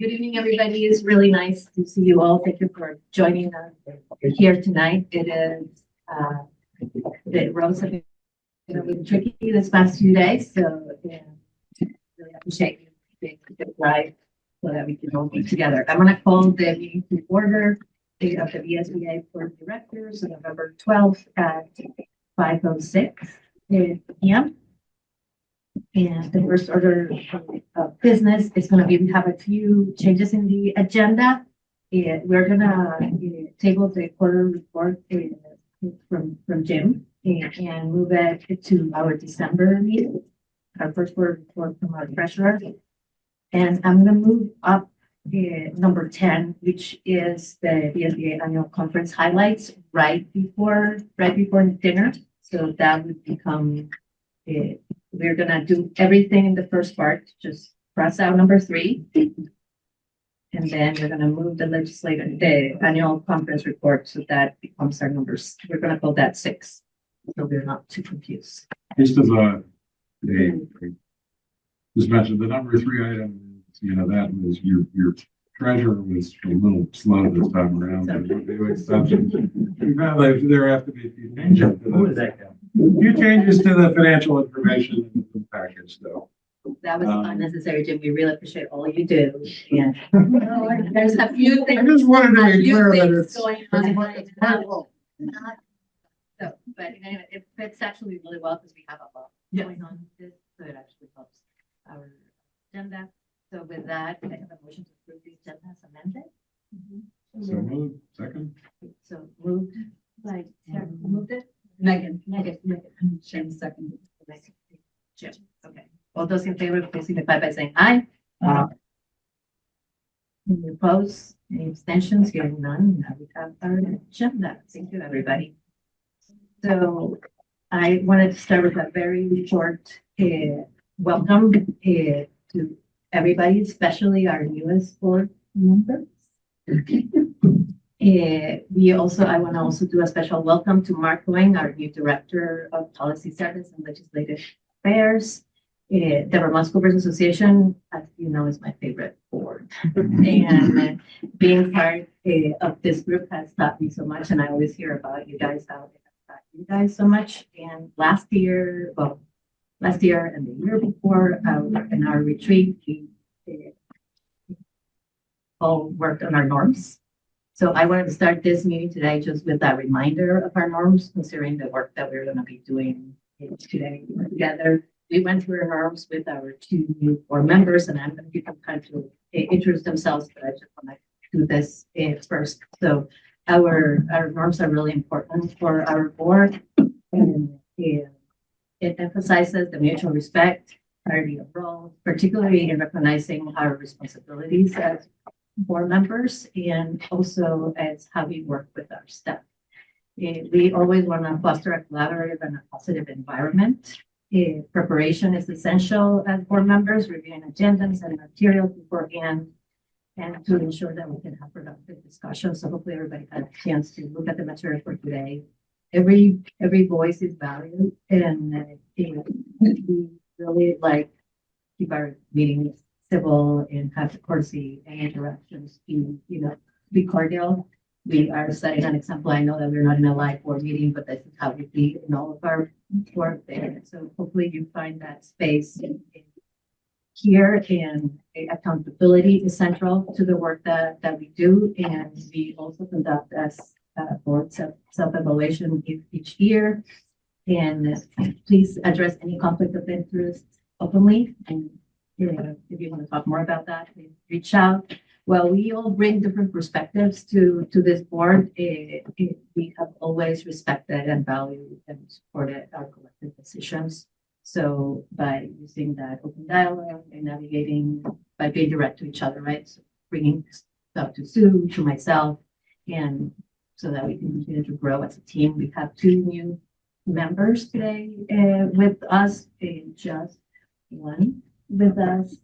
Good evening, everybody. It's really nice to see you all. Thank you for joining us here tonight. It is the roads have been a little tricky this past few days, so yeah, really appreciate you being right so that we can all be together. I'm going to call the meeting to order of the VSBA Board of Directors on November 12th at 5:06 p.m. And the first order of business is going to be, we have a few changes in the agenda. We're going to table the quarter report from Jim and move it to our December meeting, our first quarter report from our treasurer. And I'm going to move up number 10, which is the VSBA annual conference highlights right before dinner. So that would become we're gonna do everything in the first part, just cross out number 3. And then we're gonna move the annual conference report, so that becomes our numbers. We're gonna call that 6, so we're not too confused. Just as just mentioned, the number 3 item, that was your treasurer was a little slow this time around. There's a few exceptions. There have to be a few changes. Who is that guy? Few changes to the financial information in the package, though. That was unnecessary, Jim. We really appreciate all you do. Yeah. There's a few things. I just wanted to be clear that it's going on right now. So, but anyway, it fits actually really well because we have a lot going on with this, so it actually helps our agenda. So with that, I have a motion to approve the agenda as amended. So moved. Second. So moved by Sarah, moved it? Megan. Jim second. Jim. Okay. All those in favor, please signify by saying aye. Any opposed? Any abstentions? Hearing none. Now we have our agenda. Thank you, everybody. So I wanted to start with a very short welcome to everybody, especially our newest board members. I want to also do a special welcome to Mark Wang, our new Director of Policy Service and Legislative Affairs. The Vermont School Boards Association, as you know, is my favorite board. And being part of this group has taught me so much, and I always hear about you guys, how it has taught you guys so much. And last year and the year before, in our retreat, we all worked on our norms. So I wanted to start this meeting today just with that reminder of our norms, considering the work that we're going to be doing today together. We went through our norms with our 2 new board members, and I'm going to give them time to introduce themselves, but I just want to do this first. So our norms are really important for our board, and it emphasizes the mutual respect, clarity of roles, particularly in recognizing our responsibilities as board members, and also as how we work with our staff. We always want to foster a collaborative and a positive environment. Preparation is essential as board members, reviewing agendas and materials beforehand, and to ensure that we can have productive discussions. So hopefully everybody had a chance to look at the material for today. Every voice is valued, and we really keep our meetings civil and have the courtesy and interactions be cordial. We are setting an example. I know that we're not in a live board meeting, but this is how we be in all of our work there. So hopefully you find that space here, and accountability is central to the work that we do. And we also conduct as board self-evaluation each year. And please address any conflict of interest openly. And if you want to talk more about that, please reach out. Well, we all bring different perspectives to this board. We have always respected and valued and supported our collective decisions. So by using that open dialogue and navigating, by being direct to each other, right? So bringing stuff to Sue, to myself, and so that we can continue to grow as a team. We have 2 new members today with us, just 1 with us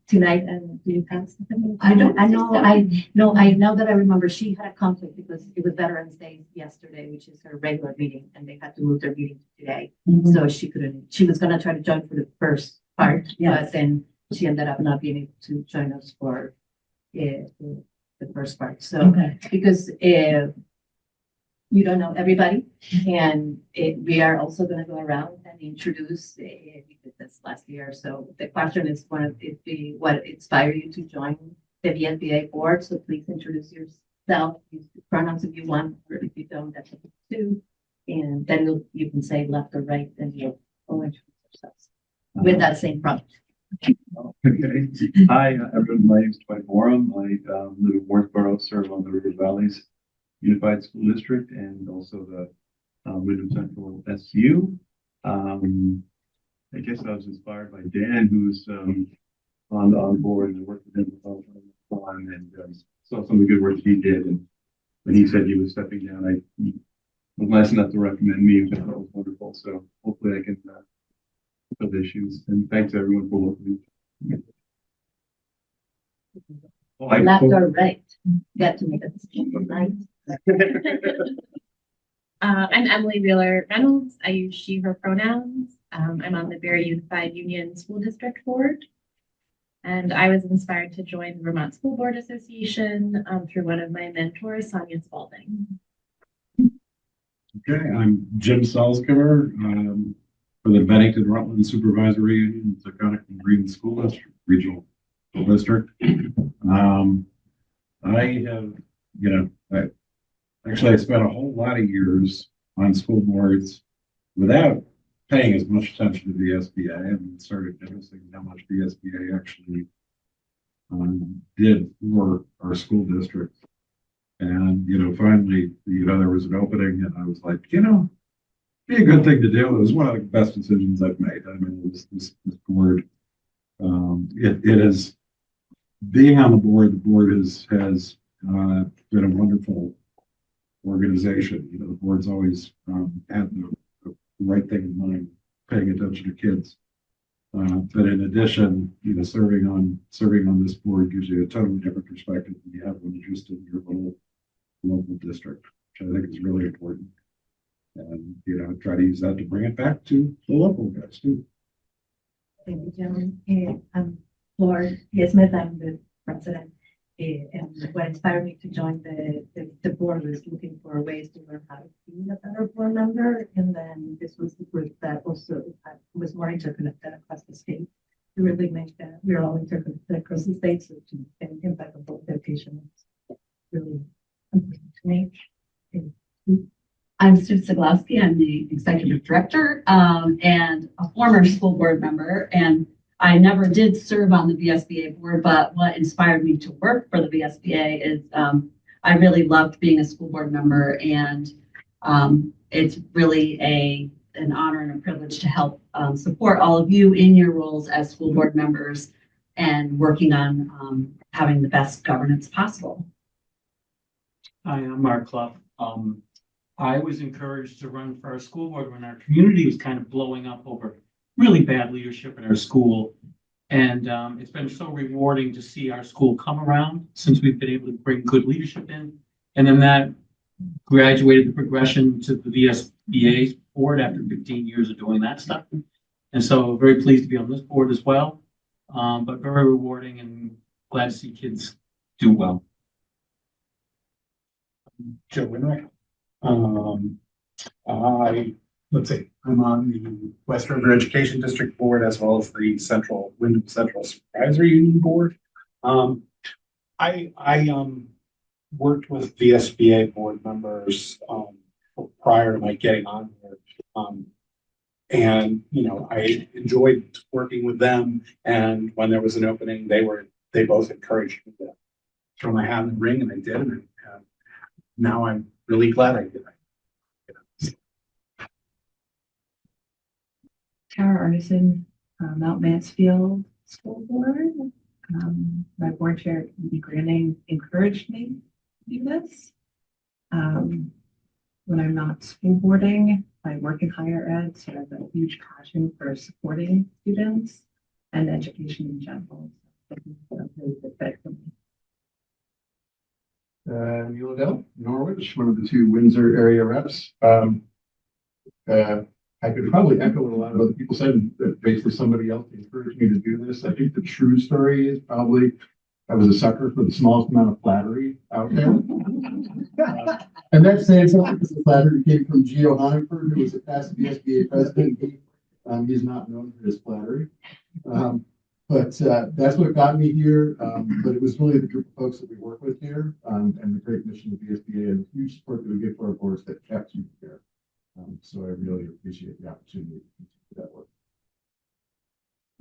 tonight. And do you have something? I know that I remember she had a conflict because it was Veterans Day yesterday, which is her regular meeting, and they had to move their meeting to today. So she was going to try to join for the first part, but then she ended up not being able to join us for the first part. So, Okay. because you don't know everybody, and we are also going to go around and introduce, we did this last year. So the question is, what inspired you to join the VSBA board? So please introduce yourself, use the pronouns if you want, or if you don't, that's what you do. And then you can say left or right, and you'll introduce yourselves with that same prompt. Okay. Hi, everyone. My name is Dwight Borum. I live in Wardsboro, serve on the River Valleys Unified School District and also the Wyndham Central SU. I guess I was inspired by Dan, who's on board, and worked with him and saw some of the good work he did. And when he said he was stepping down, he was nice enough to recommend me, which I thought was wonderful. So hopefully I can fill the issues. And thanks everyone for working. Left or right, you have to make a distinction, right? I'm Emily Wheeler Reynolds. I use she, her pronouns. I'm on the Barry Unified Union School District Board. And I was inspired to join the Vermont School Board Association through one of my mentors, Sonia Spalding. Okay, I'm Jim Salzgiver, for the Bennington Rutland Supervisory Union, Taconic and Green School District, Regional School District. I have, I spent a whole lot of years on school boards without paying as much attention to the VSBA, and started noticing how much the VSBA actually did for our school district. And, finally, there was an opening, and I was like, be a good thing to do. It was one of the best decisions I've made. I mean, it was this board. It is being on the board has been a wonderful organization. The board's always had the right thing in mind, paying attention to kids. But in addition, serving on this board gives you a totally different perspective than you have when you're just in your local district, which I think is really important. And try to use that to bring it back to the local guys too. Thank you, gentlemen. I'm Laura Smith. I'm the president. And what inspired me to join the board was looking for ways to learn how to be a better board member. And then this was the group that also was more interconnected across the state to really make that we're all interconnected across the state, so to make an impact on both education is really important to me. I'm Sue Siglowski. I'm the executive director and a former school board member. And I never did serve on the VSBA board, but what inspired me to work for the VSBA is I really loved being a school board member, and it's really an honor and a privilege to help support all of you in your roles as school board members and working on having the best governance possible. Hi, I'm Mark Clough. I was encouraged to run for our school board when our community was kind of blowing up over really bad leadership in our school. And it's been so rewarding to see our school come around since we've been able to bring good leadership in. And then that graduated the progression to the VSBA board after 15 years of doing that stuff. And so very pleased to be on this board as well. But very rewarding and glad to see kids do well. Joe Winrick. I'm on the West River Education District Board as well as the Wyndham Central Supervisory Union Board. I worked with VSBA board members prior to my getting on here. And I enjoyed working with them, and when there was an opening, they both encouraged me to throw my hat in the ring, and I did, and now I'm really glad I did. Tara Artisan, Mount Mansfield School Board. My board chair, Lee Granning, encouraged me to do this. When I'm not school boarding, I work in higher ed, so I have a huge passion for supporting students and education in general. So I think that's a really good fit for me. Neil Adele, Norwich, one of the two Windsor area reps. I could probably echo what a lot of other people said, that basically somebody else encouraged me to do this. I think the true story is probably I was a sucker for the smallest amount of flattery out there. And that's saying something because the flattery came from Geo Honigford, who was a past VSBA president. He's not known for his flattery. But that's what got me here. But it was really the group of folks that we work with here and the great mission of VSBA and the huge support that we get for our boards that kept you here. So I really appreciate the opportunity to do that work.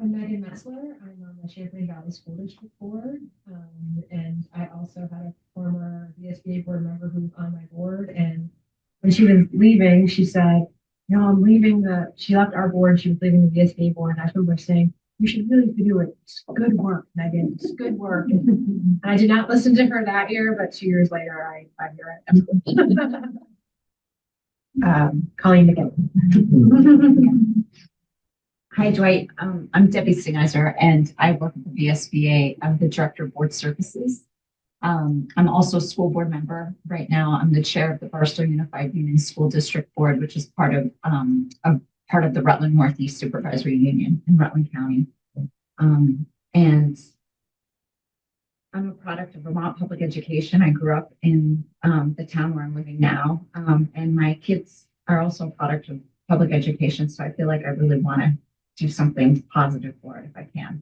I'm Megan Metzler. I'm on the Champlain Valley School District Board. And I also had a former VSBA board member who's on my board. And when she was leaving, she said, no, I'm leaving she left our board. She was leaving the VSBA board. And I remember saying, you should really do it. It's good work, Megan. It's good work. And I did not listen to her that year, but 2 years later, I hear it. Colleen again. Hi, Dwight. I'm Debbie Singizer, and I work at the VSBA. I'm the Director of Board Services. I'm also a school board member. Right now, I'm the chair of the Barstow Unified Union School District Board, which is part of the Rutland Northeast Supervisory Union in Rutland County. And I'm a product of Vermont public education. I grew up in the town where I'm living now, and my kids are also a product of public education. So I feel like I really want to do something positive for it if I can.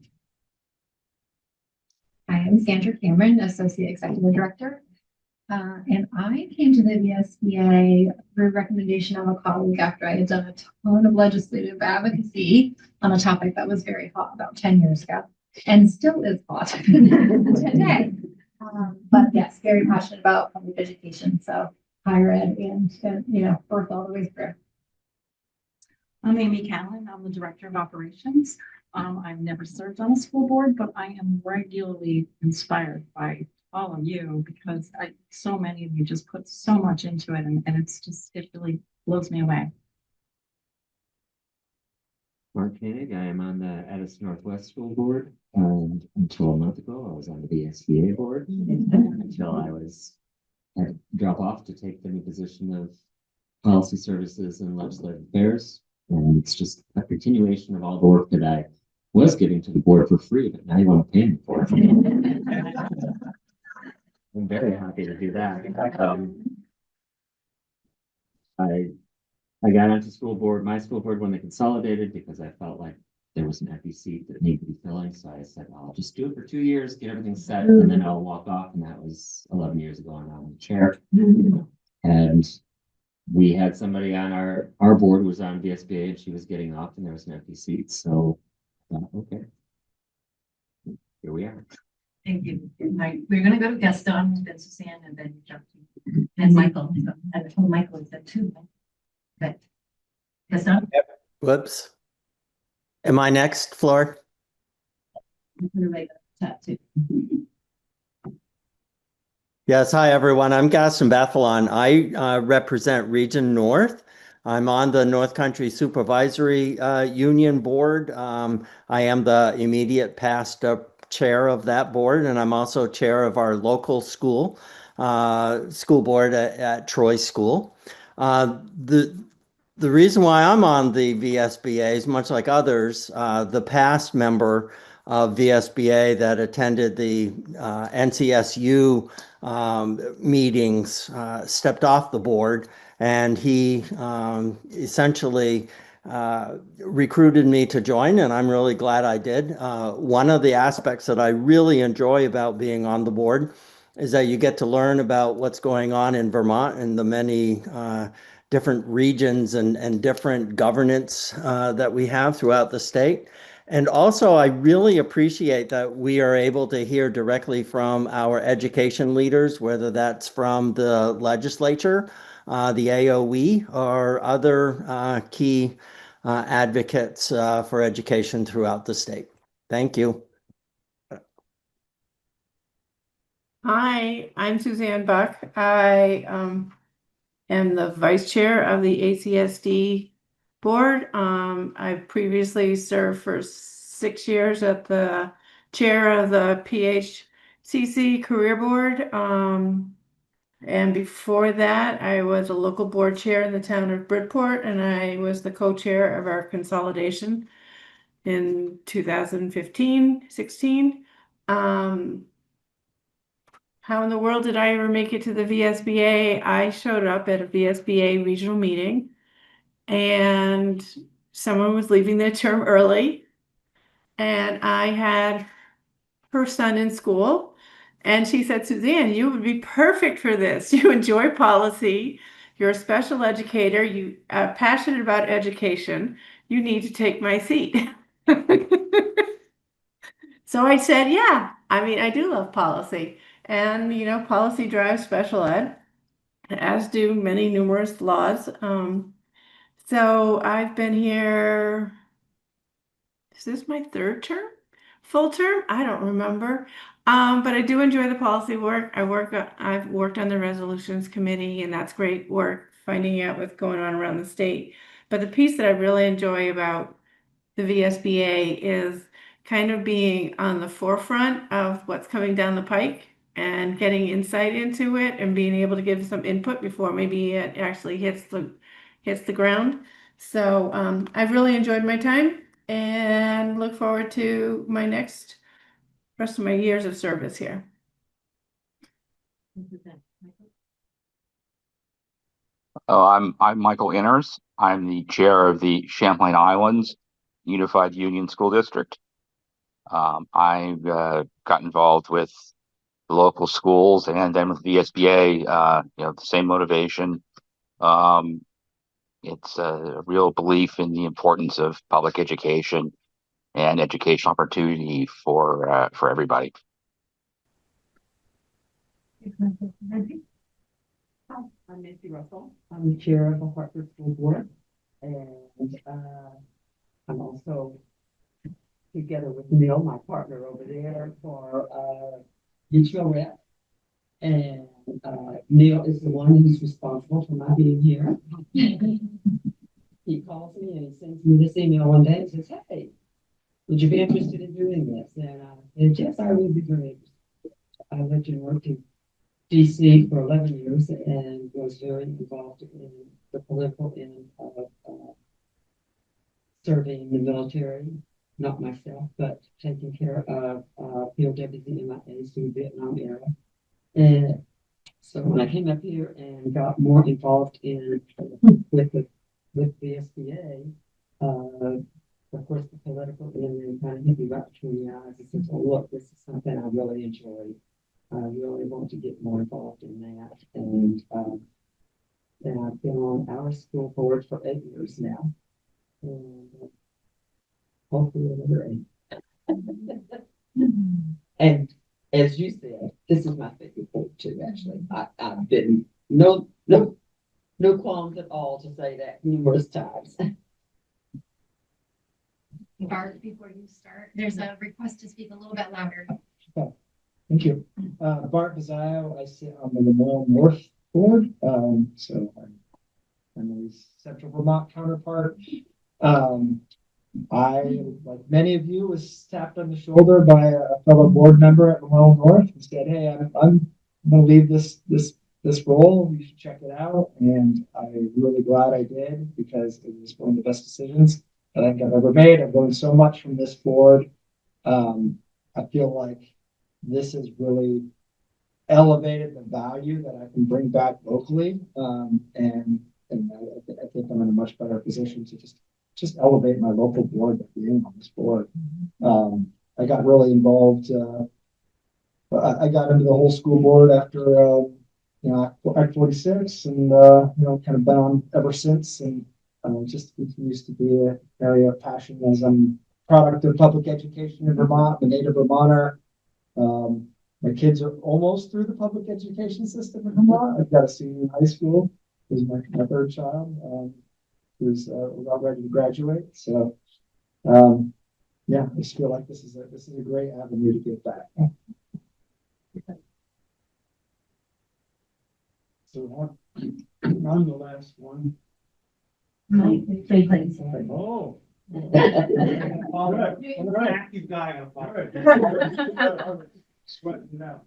I am Sandra Cameron, Associate Executive Director. And I came to the VSBA through recommendation of a colleague after I had done a ton of legislative advocacy on a topic that was very hot about 10 years ago and still is hot today. But yes, very passionate about public education. So higher ed and birth all the way through. I'm Amy Callan. I'm the Director of Operations. I've never served on a school board, but I am regularly inspired by all of you because so many of you just put so much into it, and it really blows me away. Mark Koenig, I am on the Addison Northwest School Board, and until a month ago, I was on the VSBA board until I had to drop off to take the new position of policy services and legislative affairs. And it's just a continuation of all the work that I was giving to the board for free, but now you want to pay me for it. I'm very happy to do that. I got onto my school board when they consolidated because I felt like there was an FE seat that needed to be filling. So I said, I'll just do it for 2 years, get everything set, and then I'll walk off. And that was 11 years ago, and I'm the chair. And we had somebody on our board who was on VSBA and she was getting off and there was an empty seat. So okay, here we are. Thank you. We're going to go to Gaston, then Suzanne, and then jump to and Michael. And Michael is there too. Right? Gaston? Yep. Whoops. Am I next, Flor? Yes, hi everyone. I'm Gaston Bethelon. I represent Region North. I'm on the North Country Supervisory Union Board. I am the immediate past chair of that board, and I'm also chair of our local school board at Troy School. The reason why I'm on the VSBA is much like others, the past member of VSBA that attended the NCSU meetings stepped off the board, and he essentially recruited me to join, and I'm really glad I did. One of the aspects that I really enjoy about being on the board is that you get to learn about what's going on in Vermont and the many different regions and different governance that we have throughout the state. And also, I really appreciate that we are able to hear directly from our education leaders, whether that's from the legislature, the AOE, or other key advocates for education throughout the state. Thank you. Hi, I'm Suzanne Buck. I am the vice chair of the ACSD board. I've previously served for 6 years at the chair of the PHCC career board. And before that, I was a local board chair in the town of Bridport, and I was the co-chair of our consolidation in 2015-16. how in the world did I ever make it to the VSBA? I showed up at a VSBA regional meeting and someone was leaving their term early. And I had her son in school. And she said, Suzanne, you would be perfect for this. You enjoy policy. You're a special educator. You are passionate about education. You need to take my seat. So I said, yeah, I mean, I do love policy. And, policy drives special ed, as do many numerous laws. So I've been here, is this my third term? Full term? I don't remember. But I do enjoy the policy work. I've worked on the resolutions committee, and that's great work, finding out what's going on around the state. But the piece that I really enjoy about the VSBA is kind of being on the forefront of what's coming down the pike and getting insight into it and being able to give some input before maybe it actually hits the ground. So I've really enjoyed my time and look forward to my rest of my years of service here. I'm Michael Inners. I'm the chair of the Champlain Islands Unified Union School District. I got involved with the local schools and then with VSBA, the same motivation. It's a real belief in the importance of public education and educational opportunity for everybody. I'm Nancy Russell. I'm the chair of the Hartford School Board, and I'm also together with Neil, my partner over there, for Digital Rep. And Neil is the one who's responsible for my being here. He calls me and he sends me this email one day and says, "Hey, would you be interested in doing this?" And I said, "Yes, I would be very interested." I lived and worked in DC for 11 years and was very involved in the political end of serving the military, not myself, but taking care of POWs and MIAs through the Vietnam era. And so when I came up here and got more involved with the SBA, of course, the political end kind of hit me right between the eyes and said, "Oh, look, this is something I really enjoy. I really want to get more involved in that." And I've been on our school board for 8 years now. And hopefully another 8. And as you said, this is my favorite board too, actually. I've been no qualms at all to say that numerous times. Bart, before you start, there's a request to speak a little bit louder. Oh, thank you. Bart Bazzaio, I sit on the Lamoille North Board. So I'm the Central Vermont counterpart. I, like many of you, was tapped on the shoulder by a fellow board member at Lamoille North and said, "Hey, I'm going to leave this role. You should check it out." And I'm really glad I did, because it was one of the best decisions that I think I've ever made. I've learned so much from this board. I feel like this has really elevated the value that I can bring back locally. And I think I'm in a much better position to just elevate my local board by being on this board. I got really involved. I got into the whole school board after, Act 46, and, kind of been on ever since. And just continues to be an area of passion, as I'm a product of public education in Vermont, a native Vermonter. My kids are almost through the public education system in Vermont. I've got a senior in high school, who's my third child, who's about ready to graduate. So, I just feel like this is a great avenue to give back. So I'm the last one. Oh. All right. Active guy up. All right. Sweating now.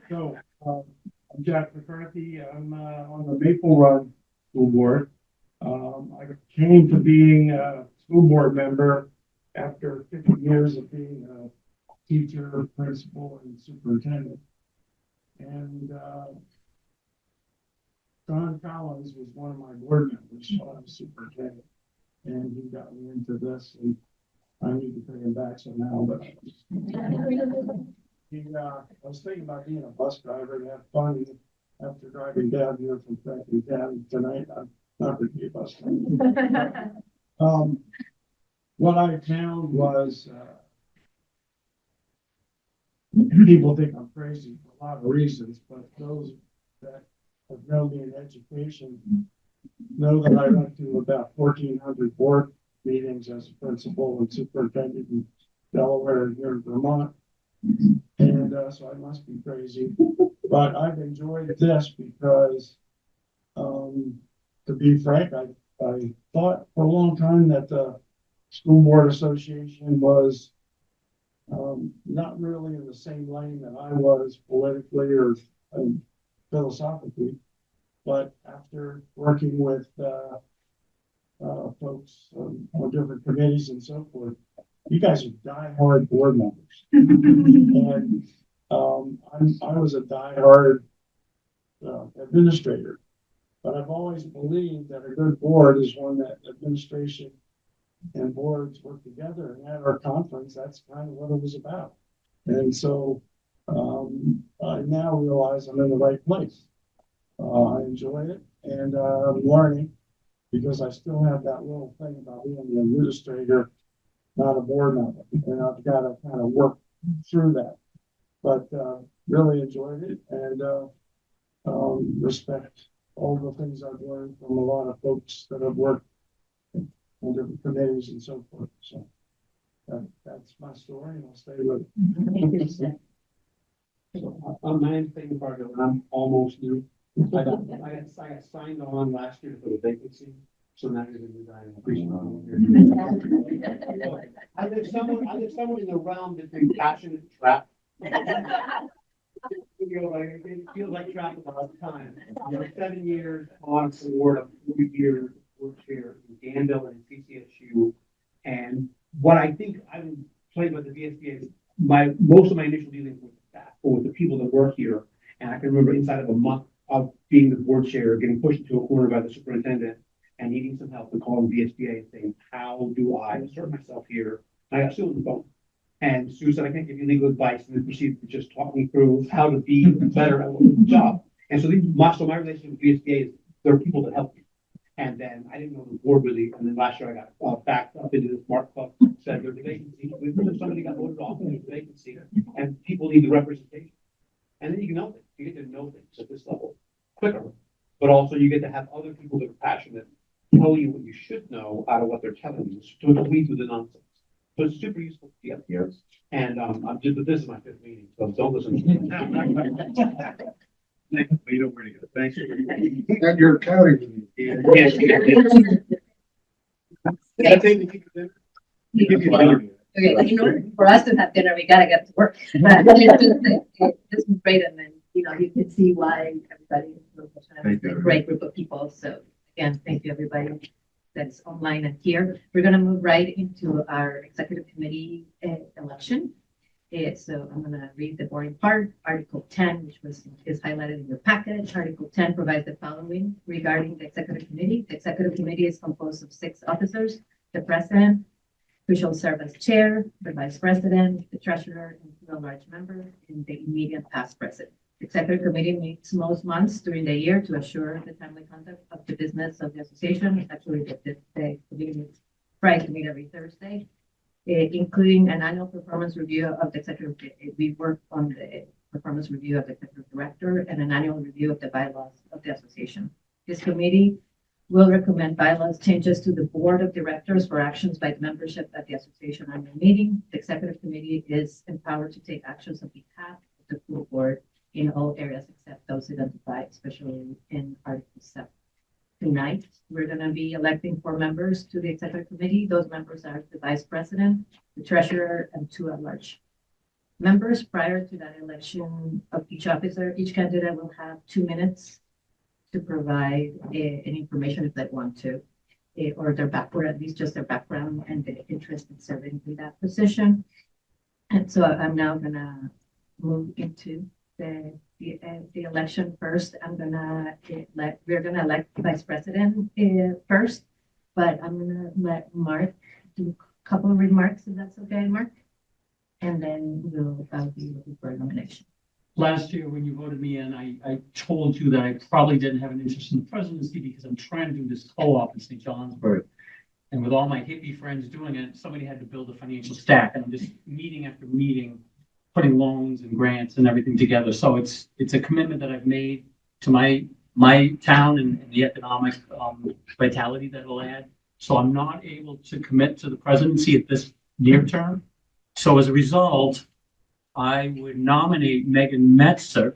So, I'm Jack McCarthy. I'm on the Maple Run School Board. I came to being a school board member after 50 years of being a teacher, principal, and superintendent. And, Don Collins was one of my board members while I was superintendent. And he got me into this, and I need to pay him back somehow, but I was thinking about being a bus driver and have fun after driving down here from Franklin County tonight. I'm not going to be a bus driver. What I found was, people think I'm crazy for a lot of reasons, but those that have known me in education know that I went to about 1,400 board meetings as a principal and superintendent in Delaware and here in Vermont. And so I must be crazy, but I've enjoyed this because, to be frank, I thought for a long time that the School Board Association was not really in the same lane that I was politically or philosophically. But after working with folks on different committees and so forth, you guys are diehard board members. And I was a diehard administrator, but I've always believed that a good board is one that administration and boards work together. And at our conference, that's kind of what it was about. And so I now realize I'm in the right place. I enjoy it, and I'm learning because I still have that little thing about being an administrator, not a board member, and I've got to kind of work through that. But really enjoyed it, and respect all the things I've learned from a lot of folks that have worked on different committees and so forth. So that's my story, and I'll stay with it. So my name's Peyton Fargo, and I'm almost new. I got signed on last year for the vacancy, so now you're the new guy. I appreciate it. I live somewhere in the realm between passion and trap. It feels like trap a lot of time. 7 years on board, a 4-year board chair in Danville and CCSU. And what I think I would play about the VSBA is most of my initial dealings with staff or with the people that work here. And I can remember inside of a month of being the board chair, getting pushed into a corner by the superintendent and needing some help and calling VSBA and saying, how do I assert myself here? And I got Sue on the phone. And Sue said, I can't give you legal advice, and then proceeded to just talk me through how to be better at the job. And so my relationship with VSBA is there are people that help me. And then I didn't know the board really. And then last year I got backed up into this Mark Club, said there's a vacancy. Somebody got voted off and there's a vacancy, and people need the representation. And then you can know things. You get to know things at this level quicker, but also you get to have other people that are passionate tell you what you should know out of what they're telling you to weed through the nonsense. So it's super useful to be up here. And this is my 5th meeting, so don't listen to me. You know where to go. Thanks. And you're counting. Yes. Okay, in order for us to have dinner, we gotta get to work. This is great, and then, you can see why everybody is a great group of people. So again, thank you, everybody that's online and here. We're gonna move right into our executive committee election. So I'm gonna read the boring part. Article 10, which is highlighted in your package. Article 10 provides the following regarding the executive committee. The executive committee is composed of 6 officers: the president, who shall serve as chair, the vice president, the treasurer, and 2 at-large members, and the immediate past president. The executive committee meets most months during the year to assure the timely conduct of the business of the association. Actually, the committee meets Friday to meet every Thursday, including an annual performance review of the executive. We work on the performance review of the executive director and an annual review of the bylaws of the association. This committee will recommend bylaws changes to the board of directors for actions by the membership at the association annual meeting. The executive committee is empowered to take actions on behalf of the full board in all areas except those identified, especially in Article 7. Tonight, we're going to be electing 4 members to the executive committee. Those members are the vice president, the treasurer, and 2 at-large members. Prior to that election of each officer, each candidate will have 2 minutes to provide any information if they want to, or their background, at least just their background and the interest in serving in that position. And so I'm now going to move into the election first. We're gonna elect vice president first, but I'm gonna let Mark do a couple of remarks, if that's okay, Mark? And then I'll be looking for a nomination. Last year, when you voted me in, I told you that I probably didn't have an interest in the presidency because I'm trying to do this co-op in St. Johnsburg. And with all my hippie friends doing it, somebody had to build a financial stack, and I'm just meeting after meeting, putting loans and grants and everything together. So it's a commitment that I've made to my town and the economic vitality that it'll add. So I'm not able to commit to the presidency at this near term. So as a result, I would nominate Megan Metzler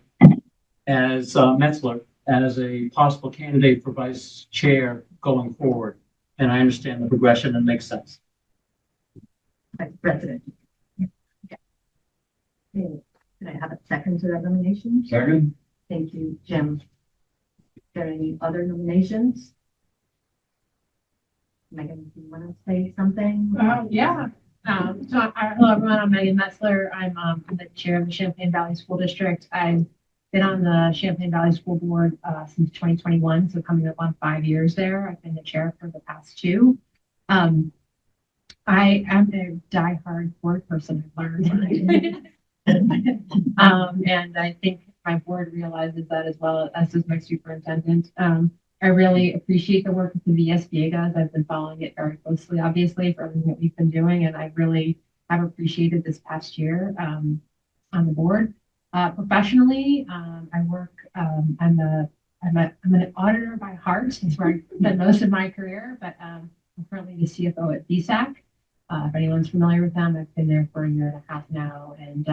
as a possible candidate for vice chair going forward. And I understand the progression and makes sense. Vice president. Can I have a second to that nomination? Second? Thank you, Jim. Is there any other nominations? Megan, do you want to say something? Yeah. Hello, everyone. I'm Megan Metzler. I'm the chair of the Champlain Valley School District. I've been on the Champlain Valley School Board since 2021, so coming up on 5 years there. I've been the chair for the past 2. I am a diehard board person, I've learned. And I think my board realizes that as well, as does my superintendent. I really appreciate the work that the VSBA does. I've been following it very closely, obviously, for everything that we've been doing, and I really have appreciated this past year on the board. Professionally, I work. I'm an auditor by heart. That's where I spent most of my career, but I'm currently the CFO at VSAC. If anyone's familiar with them, I've been there for 1.5 years now, and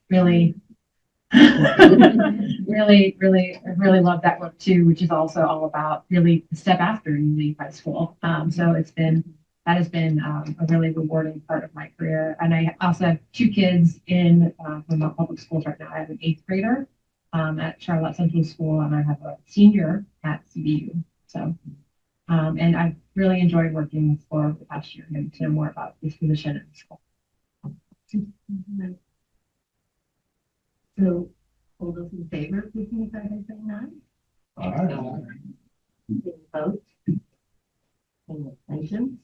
really really love that work too, which is also all about really the step after you leave high school. So that has been a really rewarding part of my career. And I also have 2 kids in Vermont Public Schools right now. I have an 8th grader at Charlotte Central School, and I have a senior at CBU. So, and I've really enjoyed working for the past year and to know more about this position in school. So, all those in favor, please signify by saying aye. Any opposed? Any abstentions?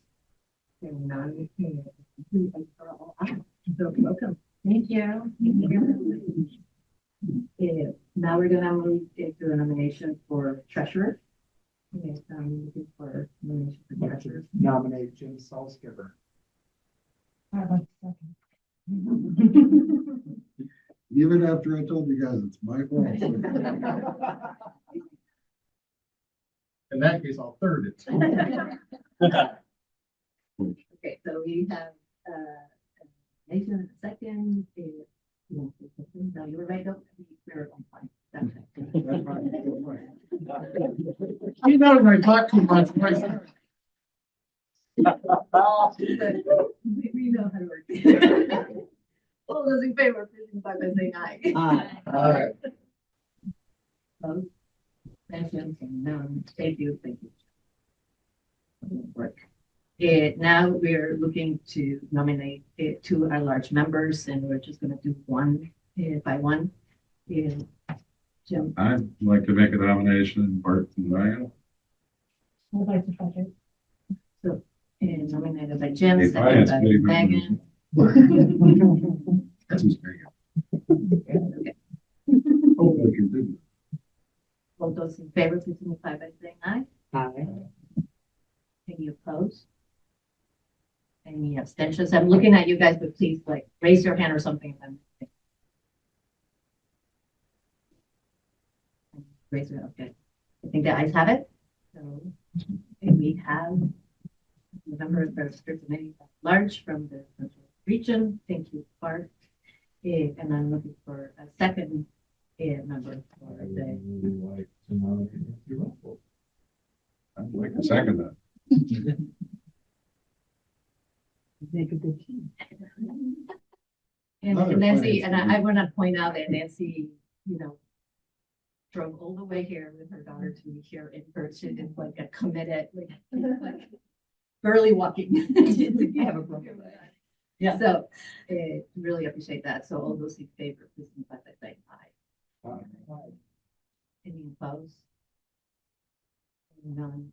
Hearing none. So, welcome. Thank you. Now we're gonna move into a nomination for treasurer. Yes, I'm looking for nomination for treasurer. Nominate Jim Salzgiver. Even after I told you guys it's my fault. In that case, I'll third it. Okay, so we have nomination and a second. No, you were right. We're on fine. That's right. You know, when I talk too much, We know how to work. All those in favor, please signify by saying aye. Aye. Opposed? Abstentions? None. Thank you. Work. Now we're looking to nominate 2 our members, and we're just going to do one by one. Jim. I'd like to make a nomination, Bart and Diane. I'd like to try it. So, nominated by Jim, Hey, seconded finance by committee Megan. That's who's Megan. Oh, I can do that. All those in favor, please signify by saying aye. Aye. Any opposed? Any abstentions? I'm looking at you guys, but please raise your hand or something. Raise it. Okay. I think the ayes have it. So we have the member of the District Committee at large from the Central Region. Thank you, Bart. And I'm looking for a second member for the. I'd like to second that. Make a good team. And Nancy, and I want to point out that Nancy, drove all the way here with her daughter to be here in person. It's like a committed, barely walking. I have a problem. Yeah. So really appreciate that. So all those in favor, please signify by saying Opposed? None.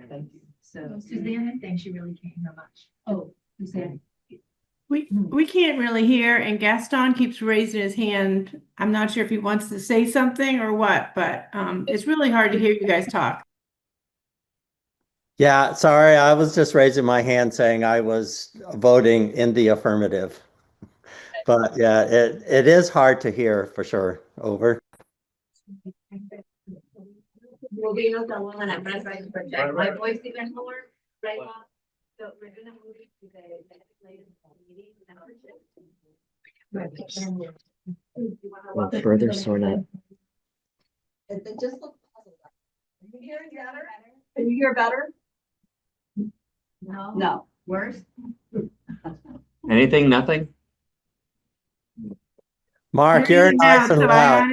Thank you. So Suzanne, I think she really came so much. Oh, Suzanne. We can't really hear, and Gaston keeps raising his hand. I'm not sure if he wants to say something or what, but it's really hard to hear you guys talk. Yeah, sorry, I was just raising my hand saying I was voting in the affirmative. But yeah, it is hard to hear for sure. Over. Moving on one, I'm gonna try to project my voice even more right now. So we're gonna move it to the legislative meeting membership. Well, further sort of. It just looks puzzled. Are you hearing better? Can you hear better? No. No. Worse? Anything, nothing? Mark, you're nice and loud.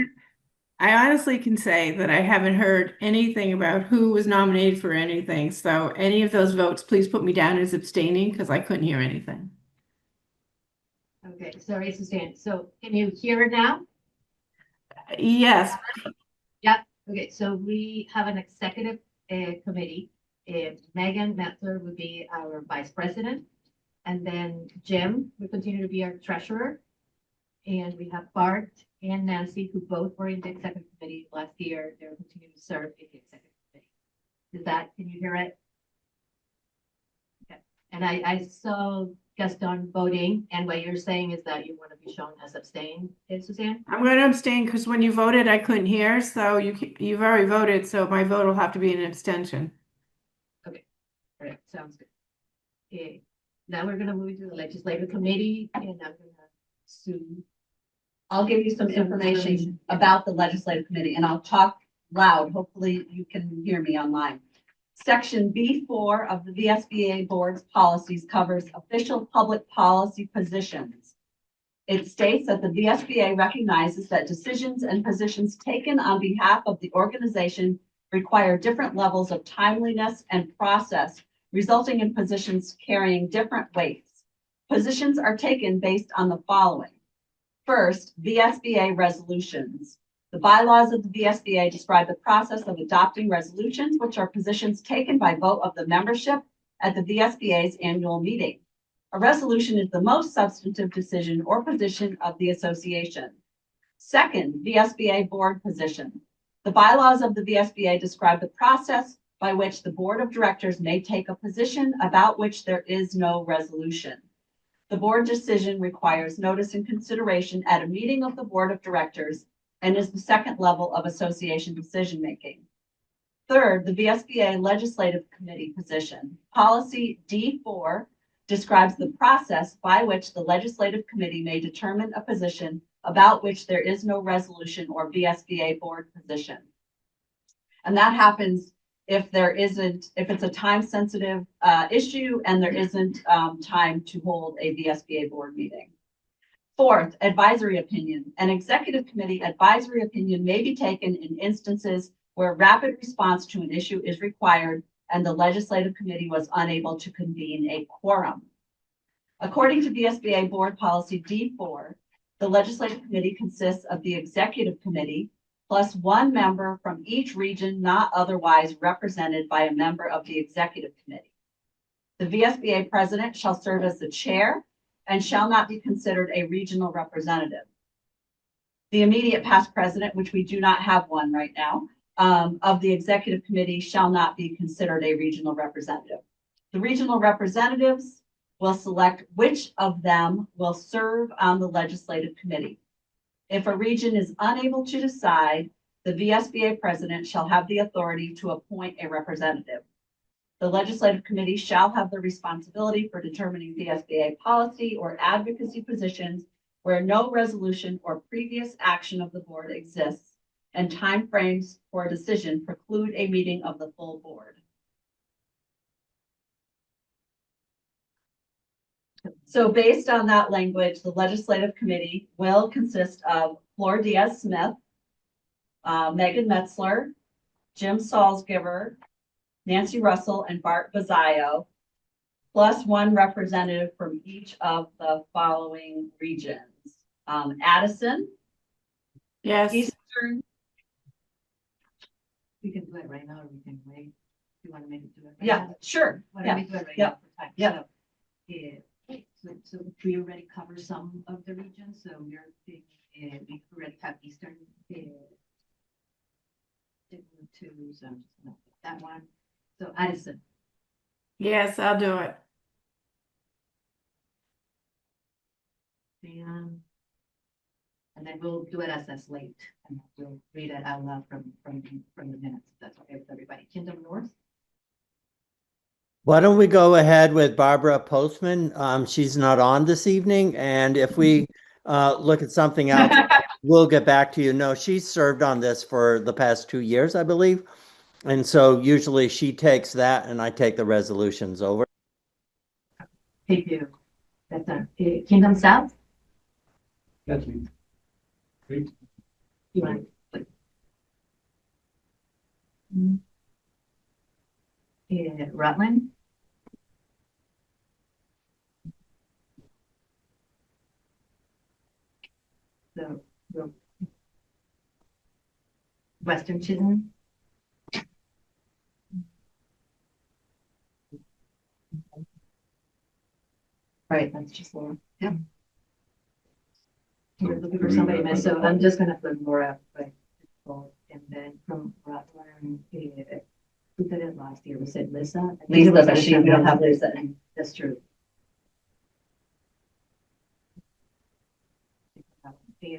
I honestly can say that I haven't heard anything about who was nominated for anything. So any of those votes, please put me down as abstaining because I couldn't hear anything. Okay, sorry, Suzanne. So can you hear it now? Yes. Yep. Okay, so we have an executive committee. Megan Metzler would be our vice president. And then Jim will continue to be our treasurer. And we have Bart and Nancy, who both were in the executive committee last year. They're continuing to serve in the executive committee. Can you hear it? Okay. And I saw Gaston voting, and what you're saying is that you want to be shown as abstain, Suzanne? I'm going to abstain because when you voted, I couldn't hear. So you've already voted. So my vote will have to be an abstention. Okay. All right. Sounds good. Okay. Now we're going to move into the legislative committee, and I'm going to I'll give you some information about the legislative committee, and I'll talk loud. Hopefully you can hear me online. Section B4 of the VSBA board's policies covers official public policy positions. It states that the VSBA recognizes that decisions and positions taken on behalf of the organization require different levels of timeliness and process, resulting in positions carrying different weights. Positions are taken based on the following. First, VSBA resolutions. The bylaws of the VSBA describe the process of adopting resolutions, which are positions taken by vote of the membership at the VSBA's annual meeting. A resolution is the most substantive decision or position of the association. Second, VSBA board position. The bylaws of the VSBA describe the process by which the board of directors may take a position about which there is no resolution. The board decision requires notice and consideration at a meeting of the board of directors and is the second level of association decision-making. Third, the VSBA legislative committee position. Policy D4 describes the process by which the legislative committee may determine a position about which there is no resolution or VSBA board position. And that happens if it's a time sensitive issue and there isn't time to hold a VSBA board meeting. Fourth, advisory opinion. An executive committee advisory opinion may be taken in instances where rapid response to an issue is required and the legislative committee was unable to convene a quorum. According to VSBA board policy D4, the legislative committee consists of the executive committee plus one member from each region not otherwise represented by a member of the executive committee. The VSBA president shall serve as the chair and shall not be considered a regional representative. The immediate past president, which we do not have one right now, of the executive committee shall not be considered a regional representative. The regional representatives will select which of them will serve on the legislative committee. If a region is unable to decide, the VSBA president shall have the authority to appoint a representative. The legislative committee shall have the responsibility for determining VSBA policy or advocacy positions where no resolution or previous action of the board exists, and timeframes for a decision preclude a meeting of the full board. So based on that language, the legislative committee will consist of Flor Diaz-Smith, Megan Metzler, Jim Salzgiver, Nancy Russell, and Bart Bazzaio, plus one representative from each of the following regions. Addison. Yes. Eastern, We can do it right now, or we can wait. You want to make it do it? Right Yeah, now? sure. Why Yeah. don't we do it right Yeah. now for time? Yeah. So, so we already covered some of the regions, so we already have Eastern. So I'm just gonna put that one. So Addison. Yes, I'll do it. And then we'll do it as a slate, and we'll read it out loud from the minutes. If that's okay with everybody. Kingdom North. Why don't we go ahead with Barbara Postman? She's not on this evening, and if we look at something else, we'll get back to you. No, she's served on this for the past 2 years, I believe. And so usually she takes that and I take the resolutions over. Thank you. That's Kingdom South. That's me. Great. You want Rutland. So Western Chisholm. Right, that's just Laura. Yeah. We're looking for somebody, so I'm just gonna put Laura, right? And then from Rutland, we did it last year, we said Lisa. Lisa, but we don't have Lisa. That's true.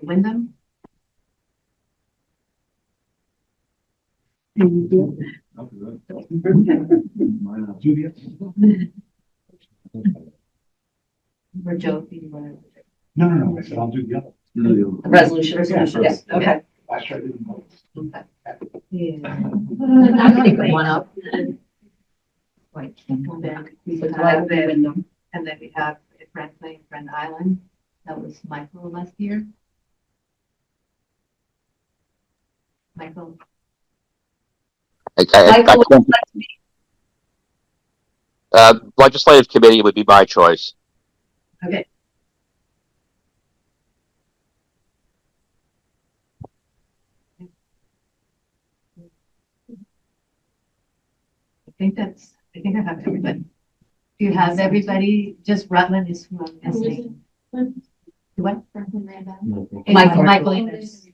Wyndham. Julia? Or Joe. No, I said I'll do the other. The resolution. Yes, okay. I started in both. Yeah. I can pick one up. Right. And then we So have the window. and then we have Franklin, Friend Island. That was Michael last year. Michael. Michael, would you like to be- Legislative committee would be my choice. Okay. I think I have everybody. Do you have everybody? Just Rutland is who I'm missing. What? Michael Innes.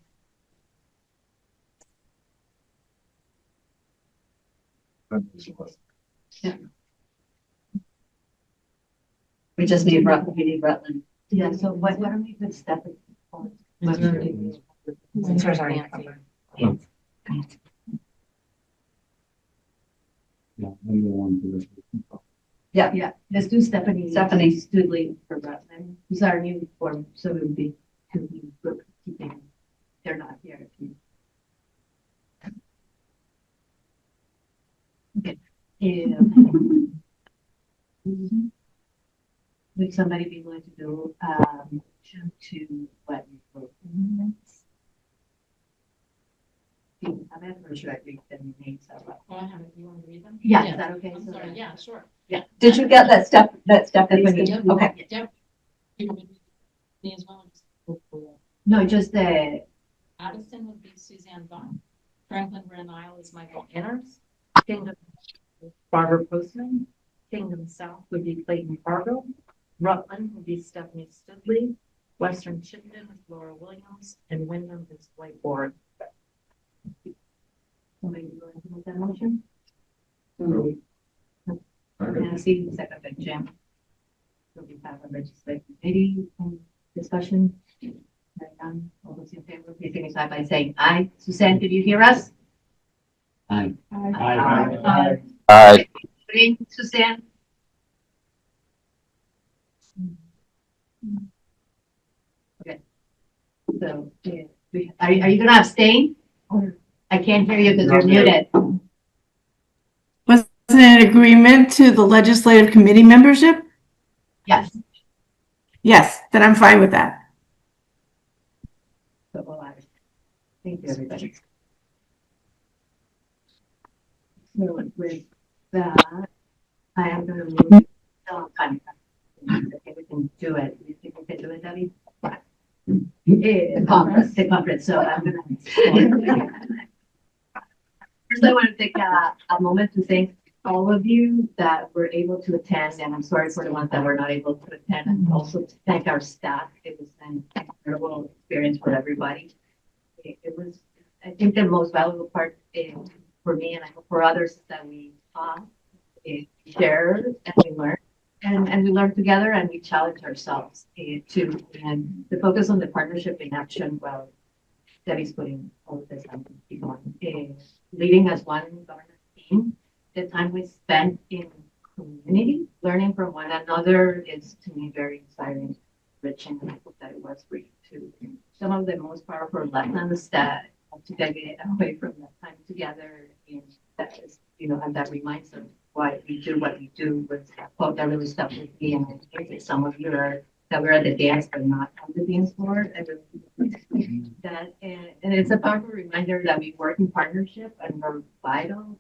Yeah. We just need Rutland, we need Rutland. Yeah, so what don't we put Stephanie? Yeah, let's do Stephanie. Stephanie. Studley for Rutland, who's our new form, so it would be keeping, they're not here. Okay. Yeah. Would somebody be willing to do, to what? Do you have it, or should I read them names out loud? Oh, I have it. You want to read them? Yeah, is that okay? I'm So sorry. that- Yeah, sure. Yeah. Did you get that step, Stephanie? Yep. Okay. Yep. You want me as well? No, just the, Addison would be Suzanne Vaughn. Franklin Grand Isle is Michael Inners. Kingdom Barbara Postman. Kingdom South would be Clayton Fargo. Rutland would be Stephanie Studley. Western Chittenden is Laura Williams, and Wyndham is Blake Ward. somebody willing to make that motion? And see the second big jam. So we have a legislative committee discussion. All those in favor, please signify by saying aye. Suzanne, did you hear us? Aye. Aye. Suzanne? Okay. So, are you gonna abstain? I can't hear you because you're muted. Was it an agreement to the legislative committee membership? Yes. Yes, then I'm fine with that. Thank you, everybody. So with that, I am gonna move. Okay, we can do it. You think we can do it, Debbie? The conference, so I'm gonna. First, I want to take a moment to thank all of you that were able to attend, and I'm sorry for the ones that were not able to attend, and also to thank our staff. It was an incredible experience for everybody. It was, I think, the most valuable part for me, and I hope for others, is that we shared and we learned. And we learn together and we challenge ourselves to and the focus on the partnership in action. Well, Debbie's putting all of this on leading as one governance team. The time we spent in community, learning from one another, is to me very inspiring, enriching, and I hope that it was for you too. Some of the most powerful lessons that to get away from that time together, and that is, and that reminds us why we do what we do, was a quote that really stuck with me. And I think that some of you that were at the dance but not on the dance floor. I really that, and it's a powerful reminder that we work in partnership and we're a vital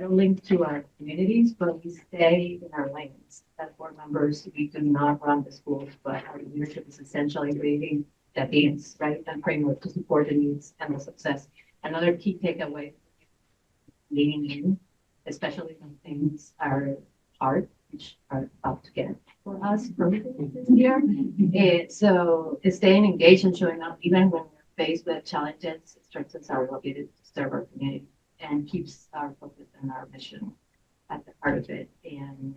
link to our communities, but we stay in our lanes. As board members, we do not run the schools, but our leadership is essentially creating that dance, right, and framework to support the needs and the success. Another key takeaway: leaning in, especially when things are hard, which are about to get for us this year. So staying engaged and showing up even when we're faced with challenges strengthens our ability to serve our community and keeps our focus and our mission at the heart of it. And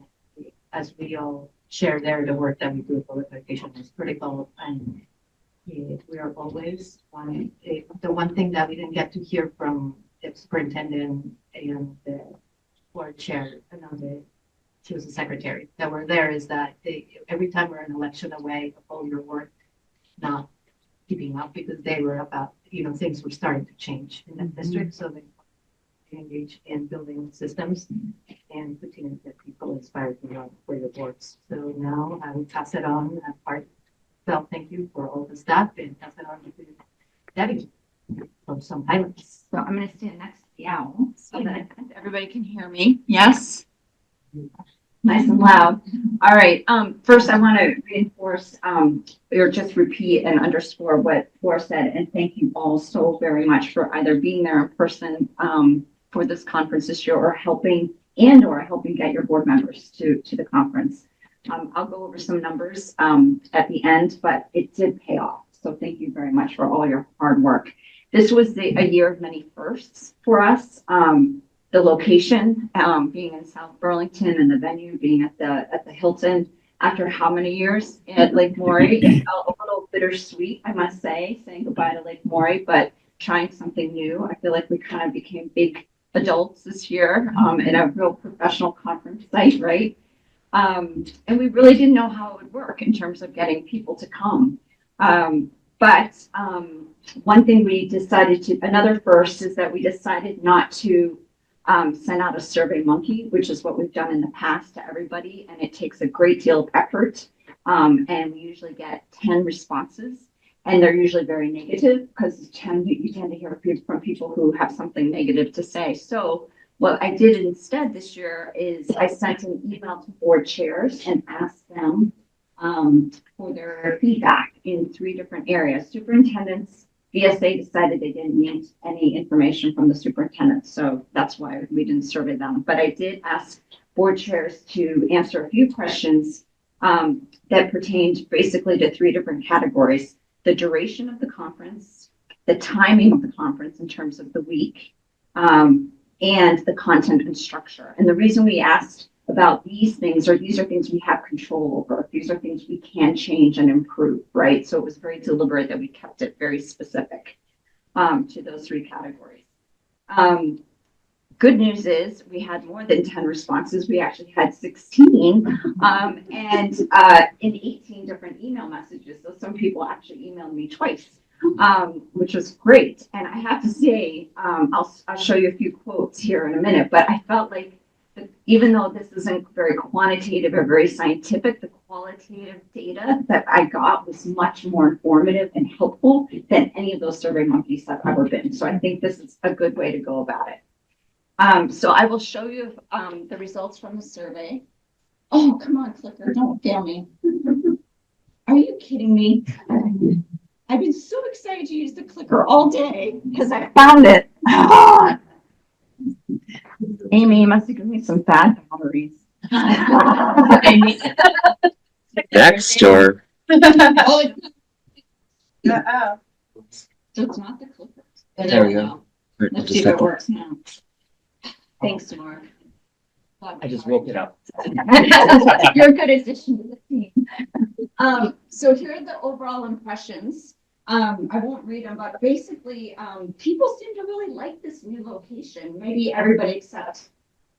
as we all share there, the work that we do for education is critical, and we are always the one thing that we didn't get to hear from the superintendent and the board chair, she was the secretary, that were there, is that every time we're an election away of all your work not keeping up, because they were about, things were starting to change in that district. So they engage in building systems and continuing to get people inspired to run for your boards. So now I will pass it on. Thank you for all the staff, and pass it on to Debbie for some highlights. So I'm going to stand next to the owl so that everybody can hear me. Yes? Nice and loud. All right. First, I want to reinforce or just repeat and underscore what Flor said, and thank you all so very much for either being there in person for this conference this year, or helping get your board members to the conference. I'll go over some numbers at the end, but it did pay off. So thank you very much for all your hard work. This was a year of many firsts for us. The location being in South Burlington, and the venue being at the Hilton. After how many years at Lake Maury, it felt a little bittersweet, I must say, saying goodbye to Lake Maury, but trying something new. I feel like we kind of became big adults this year in a real professional conference site, right? And we really didn't know how it would work in terms of getting people to come. But one thing we decided another first is that we decided not to send out a survey monkey, which is what we've done in the past to everybody. And it takes a great deal of effort. And we usually get 10 responses, and they're usually very negative, because you tend to hear from people who have something negative to say. So what I did instead this year is I sent an email to board chairs and asked them for their feedback in 3 different areas. Superintendents, VSA decided they didn't need any information from the superintendent, so that's why we didn't survey them. But I did ask board chairs to answer a few questions that pertained basically to 3 different categories: the duration of the conference, the timing of the conference in terms of the week, and the content and structure. And the reason we asked about these things, or these are things we have control over, these are things we can change and improve, right? So it was very deliberate that we kept it very specific to those 3 categories. Good news is we had more than 10 responses. We actually had 16 and in 18 different email messages. So some people actually emailed me twice, which was great. And I have to say, I'll show you a few quotes here in a minute, but I felt like even though this isn't very quantitative or very scientific, the qualitative data that I got was much more informative and helpful than any of those survey monkeys have ever been. So I think this is a good way to go about it. So I will show you the results from the survey. Oh, come on, clicker, don't fail me. Are you kidding me? I've been so excited to use the clicker all day because I found it. Amy, you must have given me some bad batteries. Amy. Next or? Oh, So it's not the clicker. There we go. Let's see if it works now. Thanks, Mark. I just woke it up. You're a good addition to the team. So here are the overall impressions. I won't read them, but basically, people seem to really like this new location. Maybe everybody except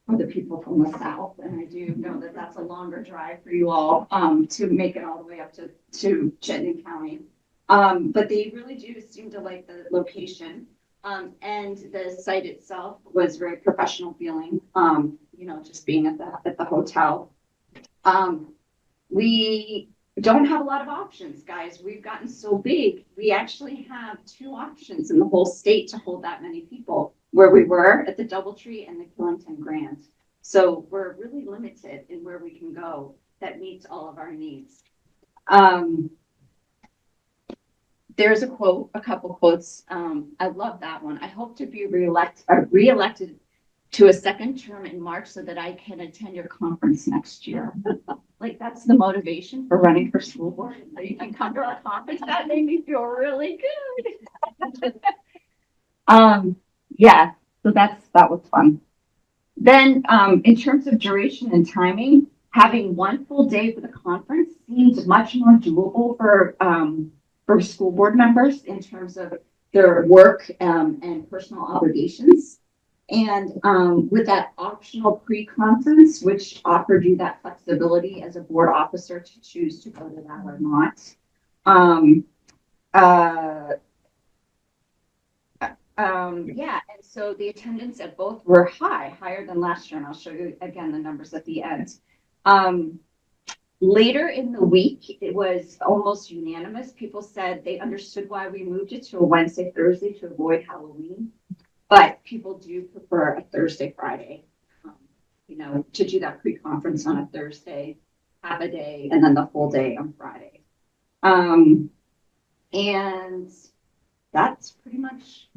for the people from the south. And I do know that that's a longer drive for you all to make it all the way up to Chittenden County. But they really do seem to like the location. And the site itself was very professional feeling, you know, just being at the hotel. We don't have a lot of options, guys. We've gotten so big. We actually have 2 options in the whole state to hold that many people, where we were at the Doubletree and the Killington Grand. So we're really limited in where we can go that meets all of our needs. There's a quote, a couple quotes. I love that one. I hope to be reelected to a second term in March so that I can attend your conference next year. Like, that's the motivation for running for school board. So you can come to our conference. That made me feel really good. Yeah, so that was fun. Then in terms of duration and timing, having 1 full day for the conference seems much more doable for school board members in terms of their work and personal obligations. And with that optional pre-conference, which offered you that flexibility as a board officer to choose to go to that or not. Yeah, and so the attendance at both were higher than last year, and I'll show you again the numbers at the end. Later in the week, it was almost unanimous. People said they understood why we moved it to a Wednesday, Thursday to avoid Halloween, but people do prefer a Thursday, Friday, you know, to do that pre-conference on a Thursday, half a day, and then the full day on Friday. And that's pretty much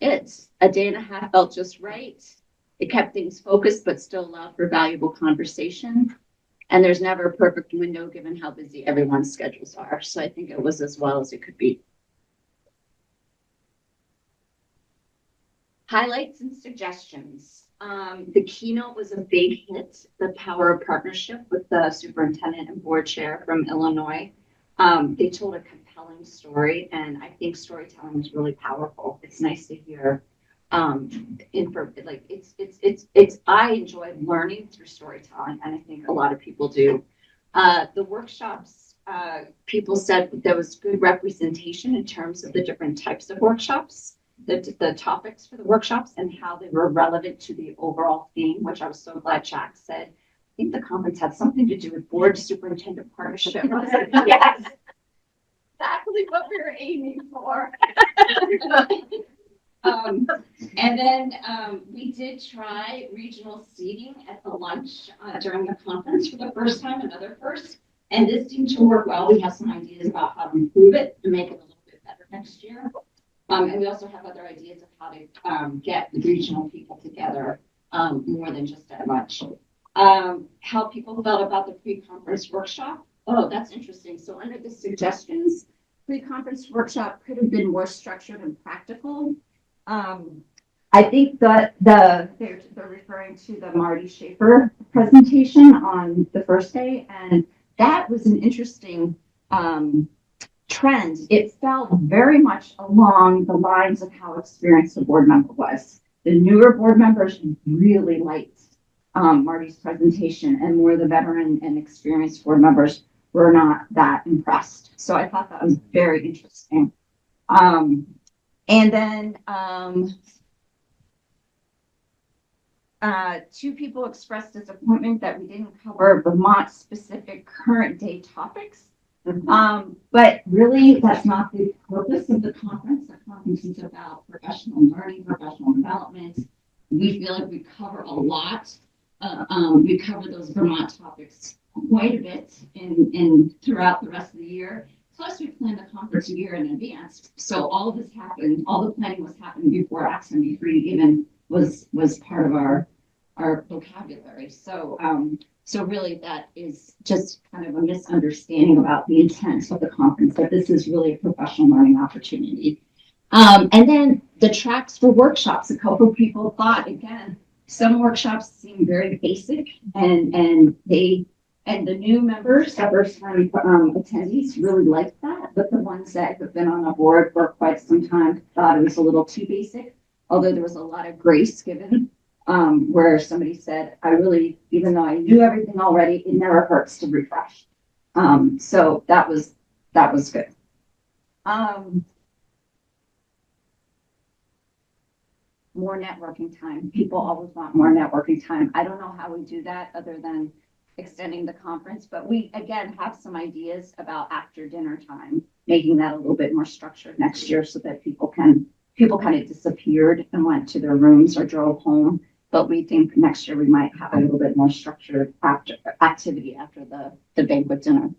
it. A day and a half felt just right. It kept things focused, but still allowed for valuable conversation. And there's never a perfect window given how busy everyone's schedules are. So I think it was as well as it could be. Highlights and suggestions. The keynote was a big hit, the power of partnership with the superintendent and board chair from Illinois. They told a compelling story, and I think storytelling is really powerful. It's nice to hear I enjoy learning through storytelling, and I think a lot of people do. The workshops, people said there was good representation in terms of the different types of workshops, the topics for the workshops, and how they were relevant to the overall theme, which I was so glad Jack said. I think the conference had something to do with board superintendent partnership. I was like, yes, exactly what we were aiming for. And then we did try regional seating at the lunch during the conference for the first time, another first, and this seemed to work well. We have some ideas about how to improve it and make it a little bit better next year. And we also have other ideas of how to get the regional people together more than just at lunch. How people felt about the pre-conference workshop. Oh, that's interesting. So under the suggestions, pre-conference workshop could have been more structured and practical. I think that they're referring to the Marty Schaefer presentation on the first day, and that was an interesting trend. It felt very much along the lines of how experienced the board member was. The newer board members really liked Marty's presentation, and more the veteran and experienced board members were not that impressed. So I thought that was very interesting. And then 2 people expressed disappointment that we didn't cover Vermont-specific current day topics. But really, that's not the purpose of the conference. The conference is about professional learning, professional development. We feel like we cover a lot. We cover those Vermont topics quite a bit in throughout the rest of the year. Plus, we planned the conference a year in advance. So all of this happened, all the planning was happening before Act 73 even was part of our vocabulary. So, so really that is just kind of a misunderstanding about the intent of the conference, that this is really a professional learning opportunity. And then the tracks for workshops, a couple of people thought, again, some workshops seem very basic and the new members, the first time attendees really liked that, but the ones that have been on the board for quite some time thought it was a little too basic, although there was a lot of grace given, where somebody said, I really, even though I knew everything already, it never hurts to refresh. So that was good. More networking time. People always want more networking time. I don't know how we do that other than extending the conference, but we again have some ideas about after dinner time, making that a little bit more structured next year so that people kind of disappeared and went to their rooms or drove home. But we think next year we might have a little bit more structured activity after the banquet dinner.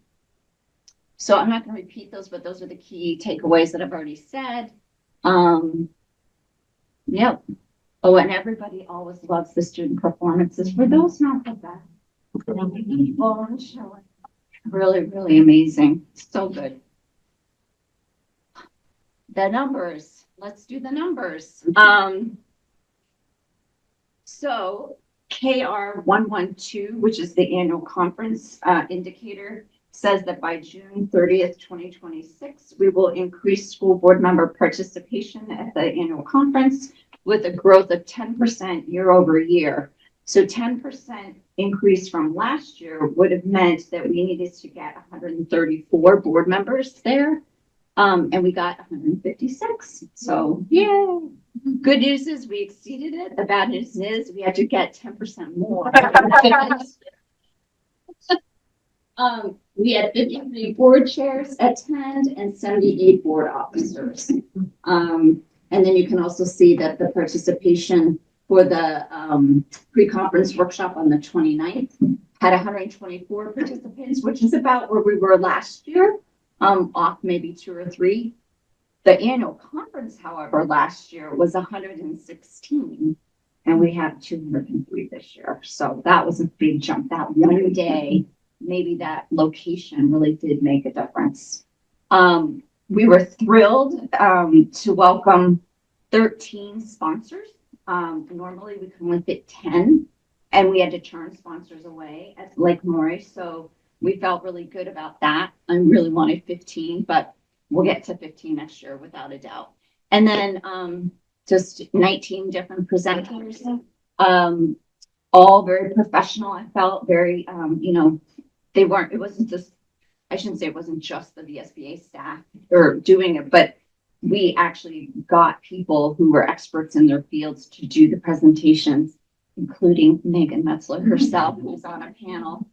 So I'm not going to repeat those, but those are the key takeaways that I've already said. Yep. Oh, and everybody always loves the student performances. Were those not the best? Really, really amazing. So good. The numbers. Let's do the numbers. So KR 112, which is the annual conference indicator, says that by June 30th, 2026, we will increase school board member participation at the annual conference with a growth of 10% year over year. So 10% increase from last year would have meant that we needed to get 134 board members there. And we got 156. So yay. Good news is we exceeded it. The bad news is we had to get 10% more. We had 53 board chairs attend and 78 board officers. And then you can also see that the participation for the pre-conference workshop on the 29th had 124 participants, which is about where we were last year, off maybe 2 or 3. The annual conference, however, last year was 116, and we have 203 this year. So that was a big jump. That one day, maybe that location really did make a difference. We were thrilled to welcome 13 sponsors. Normally we can only fit 10, and we had to turn sponsors away at Lake Maury. So we felt really good about that. I really wanted 15, but we'll get to 15 next year without a doubt. And then just 19 different presenters, all very professional. I felt very, it wasn't just, I shouldn't say it wasn't just the VSBA staff or doing it, but we actually got people who were experts in their fields to do the presentations, including Megan Metzler herself, who's on a panel.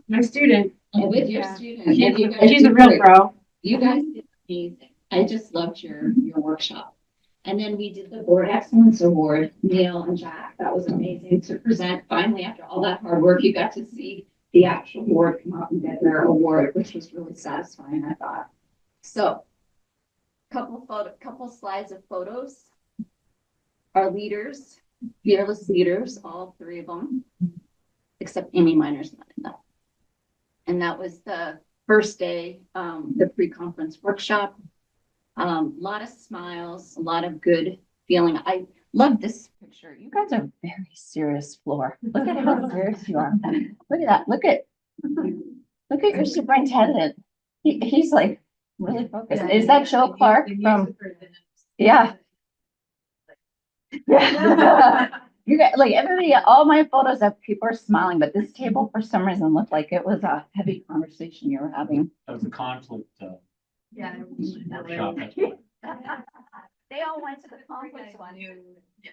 My student. And with your student. She's a real pro. You guys did amazing. I just loved your workshop. And then we did the Board Excellence Award, Neil and Jack. That was amazing to present. Finally, after all that hard work, you got to see the actual board come out and get their award, which was really satisfying, I thought. So, couple slides of photos. Our leaders, fearless leaders, all 3 of them, except Amy Minor's not in that. And that was the first day, the pre-conference workshop. A lot of smiles, a lot of good feeling. I love this picture. You guys are very serious floor. Look at how serious you are. Look at that. Look at your superintendent. He's like really focused. Is that Joe Clark from? Yeah. Yeah. You got like everybody, all my photos of people are smiling, but this table for some reason looked like it was a heavy conversation you were having. That was a conflict. Yeah. Workshop, that's why. They all went to the conference one. Yeah.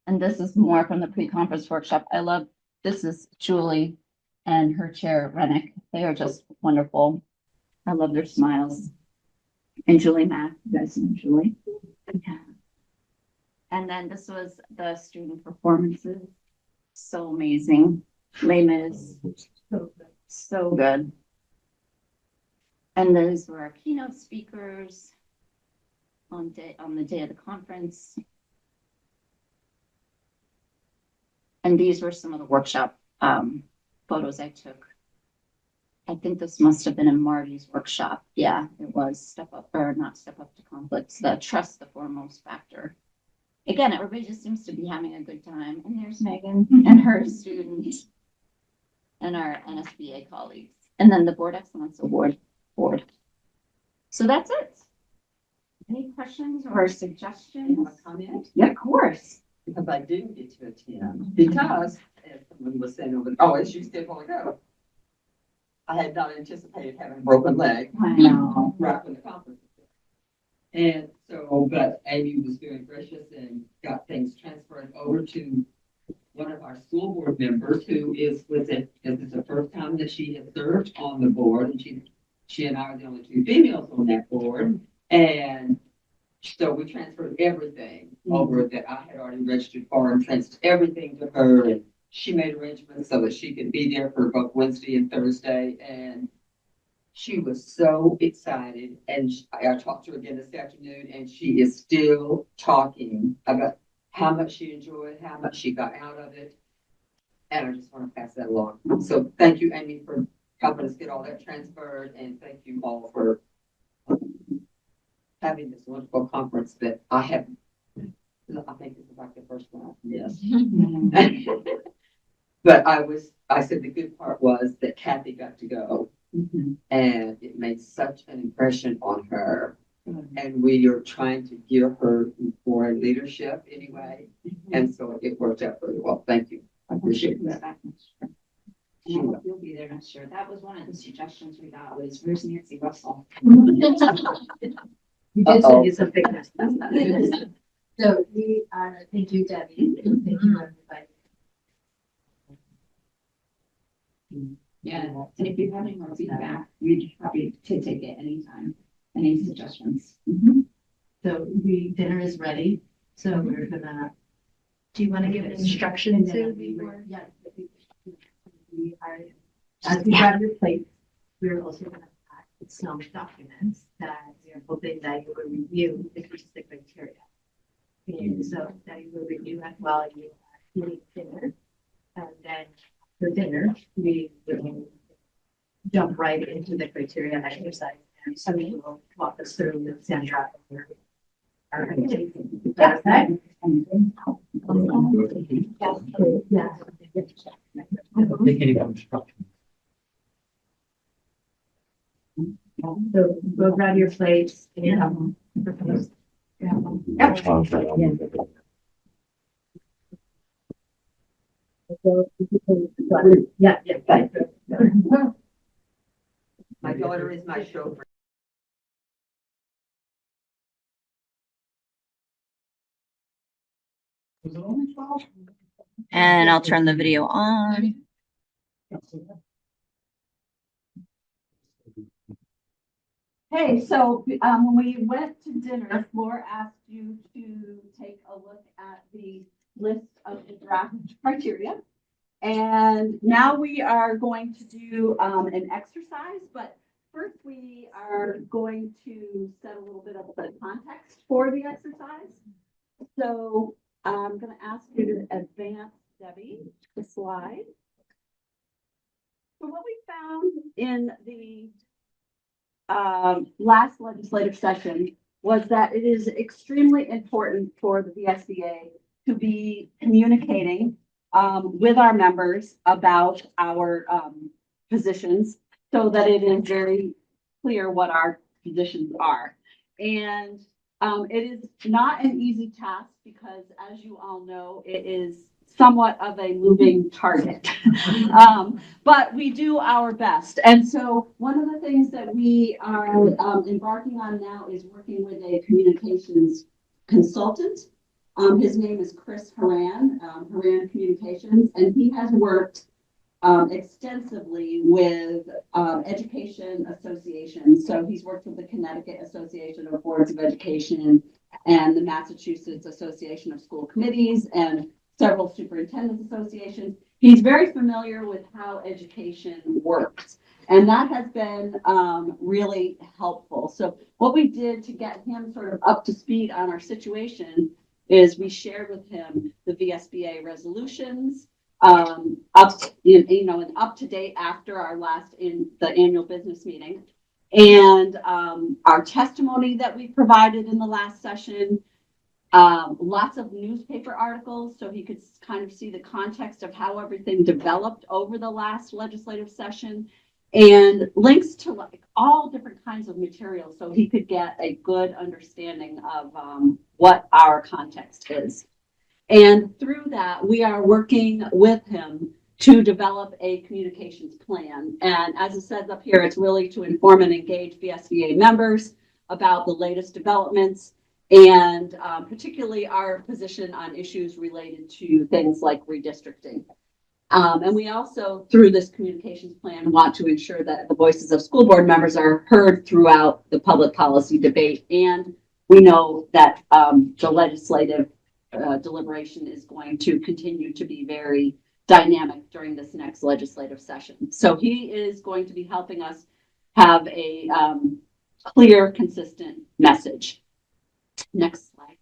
And this is more from the pre-conference workshop. I love, this is Julie and her chair, Rennick. They are just wonderful. I love their smiles. And Julie Mack, you guys know Julie. Yeah. And then this was the student performances. So amazing. Les Mis, so good. And those were our keynote speakers on the day of the conference. And these were some of the workshop photos I took. I think this must have been in Marty's workshop. Yeah, it was step up or not step up to conflicts, the trust the foremost factor. Again, everybody just seems to be having a good time. And there's Megan and her students and our NSBA colleagues. And then the Board Excellence Award board. So that's it. Any questions or suggestions? Comment? Yeah, of course. Because I didn't get to attend, because, as someone was saying over, oh, as you said, well ago, I had not anticipated having a broken leg. I know. Right when the conference was there. And so, but Amy was very gracious and got things transferred over to one of our school board members who is with it, this is the first time that she has served on the board, and she and I are the only two females on that board. And so we transferred everything over that I had already registered for and transferred everything to her. And she made arrangements so that she could be there for both Wednesday and Thursday. And she was so excited. And I talked to her again this afternoon, and she is still talking about how much she enjoyed, how much she got out of it. And I just want to pass that along. So thank you, Amy, for helping us get all that transferred. And thank you all for having this wonderful conference that I have. I think this is like the first one. Yes. But I said the good part was that Kathy got to go. And it made such an impression on her. And we are trying to gear her for leadership anyway. And so it worked out very well. Thank you. I appreciate that. You'll be there next year. That was one of the suggestions we got was where's Nancy Russell? You did send you some pictures. So we are, thank you, Debbie. Thank you, everybody. Yeah, and if you have any more feedback, we'd be happy to take it anytime. Any suggestions? So dinner is ready. So we're gonna. Do you want to give instructions? Yeah. We are, as we grab your plate, we're also gonna pack some documents that we are hoping that you will review the criteria. And so that you will review as well you are eating dinner. And then for dinner, we will jump right into the criteria exercise. And so we will walk us through with Sandra. Our activity. That's that. Yeah. Take any instructions. So go grab your plates and yeah, My daughter is my chauffeur. And I'll turn the video on. Hey, so when we went to dinner, Flor asked you to take a look at the list of the draft criteria. And now we are going to do an exercise, but first we are going to set a little bit of the context for the exercise. So I'm going to ask you to advance, Debbie, the slide. So what we found in the last legislative session was that it is extremely important for the VSBA to be communicating with our members about our positions so that it is very clear what our positions are. And it is not an easy task because, as you all know, it is somewhat of a moving target. But we do our best. And so one of the things that we are embarking on now is working with a communications consultant. His name is Chris Horan, Horan Communications, and he has worked extensively with education associations. So he's worked with the Connecticut Association of Boards of Education and the Massachusetts Association of School Committees and several superintendents associations. He's very familiar with how education works. And that has been really helpful. So what we did to get him sort of up to speed on our situation is we shared with him the VSBA resolutions, and up to date after our last in the annual business meeting. And our testimony that we provided in the last session, lots of newspaper articles, so he could kind of see the context of how everything developed over the last legislative session, and links to like all different kinds of materials, so he could get a good understanding of what our context is. And through that, we are working with him to develop a communications plan. And as it says up here, it's really to inform and engage VSBA members about the latest developments, and particularly our position on issues related to things like redistricting. And we also, through this communications plan, want to ensure that the voices of school board members are heard throughout the public policy debate. And we know that the legislative deliberation is going to continue to be very dynamic during this next legislative session. So he is going to be helping us have a clear, consistent message. Next slide.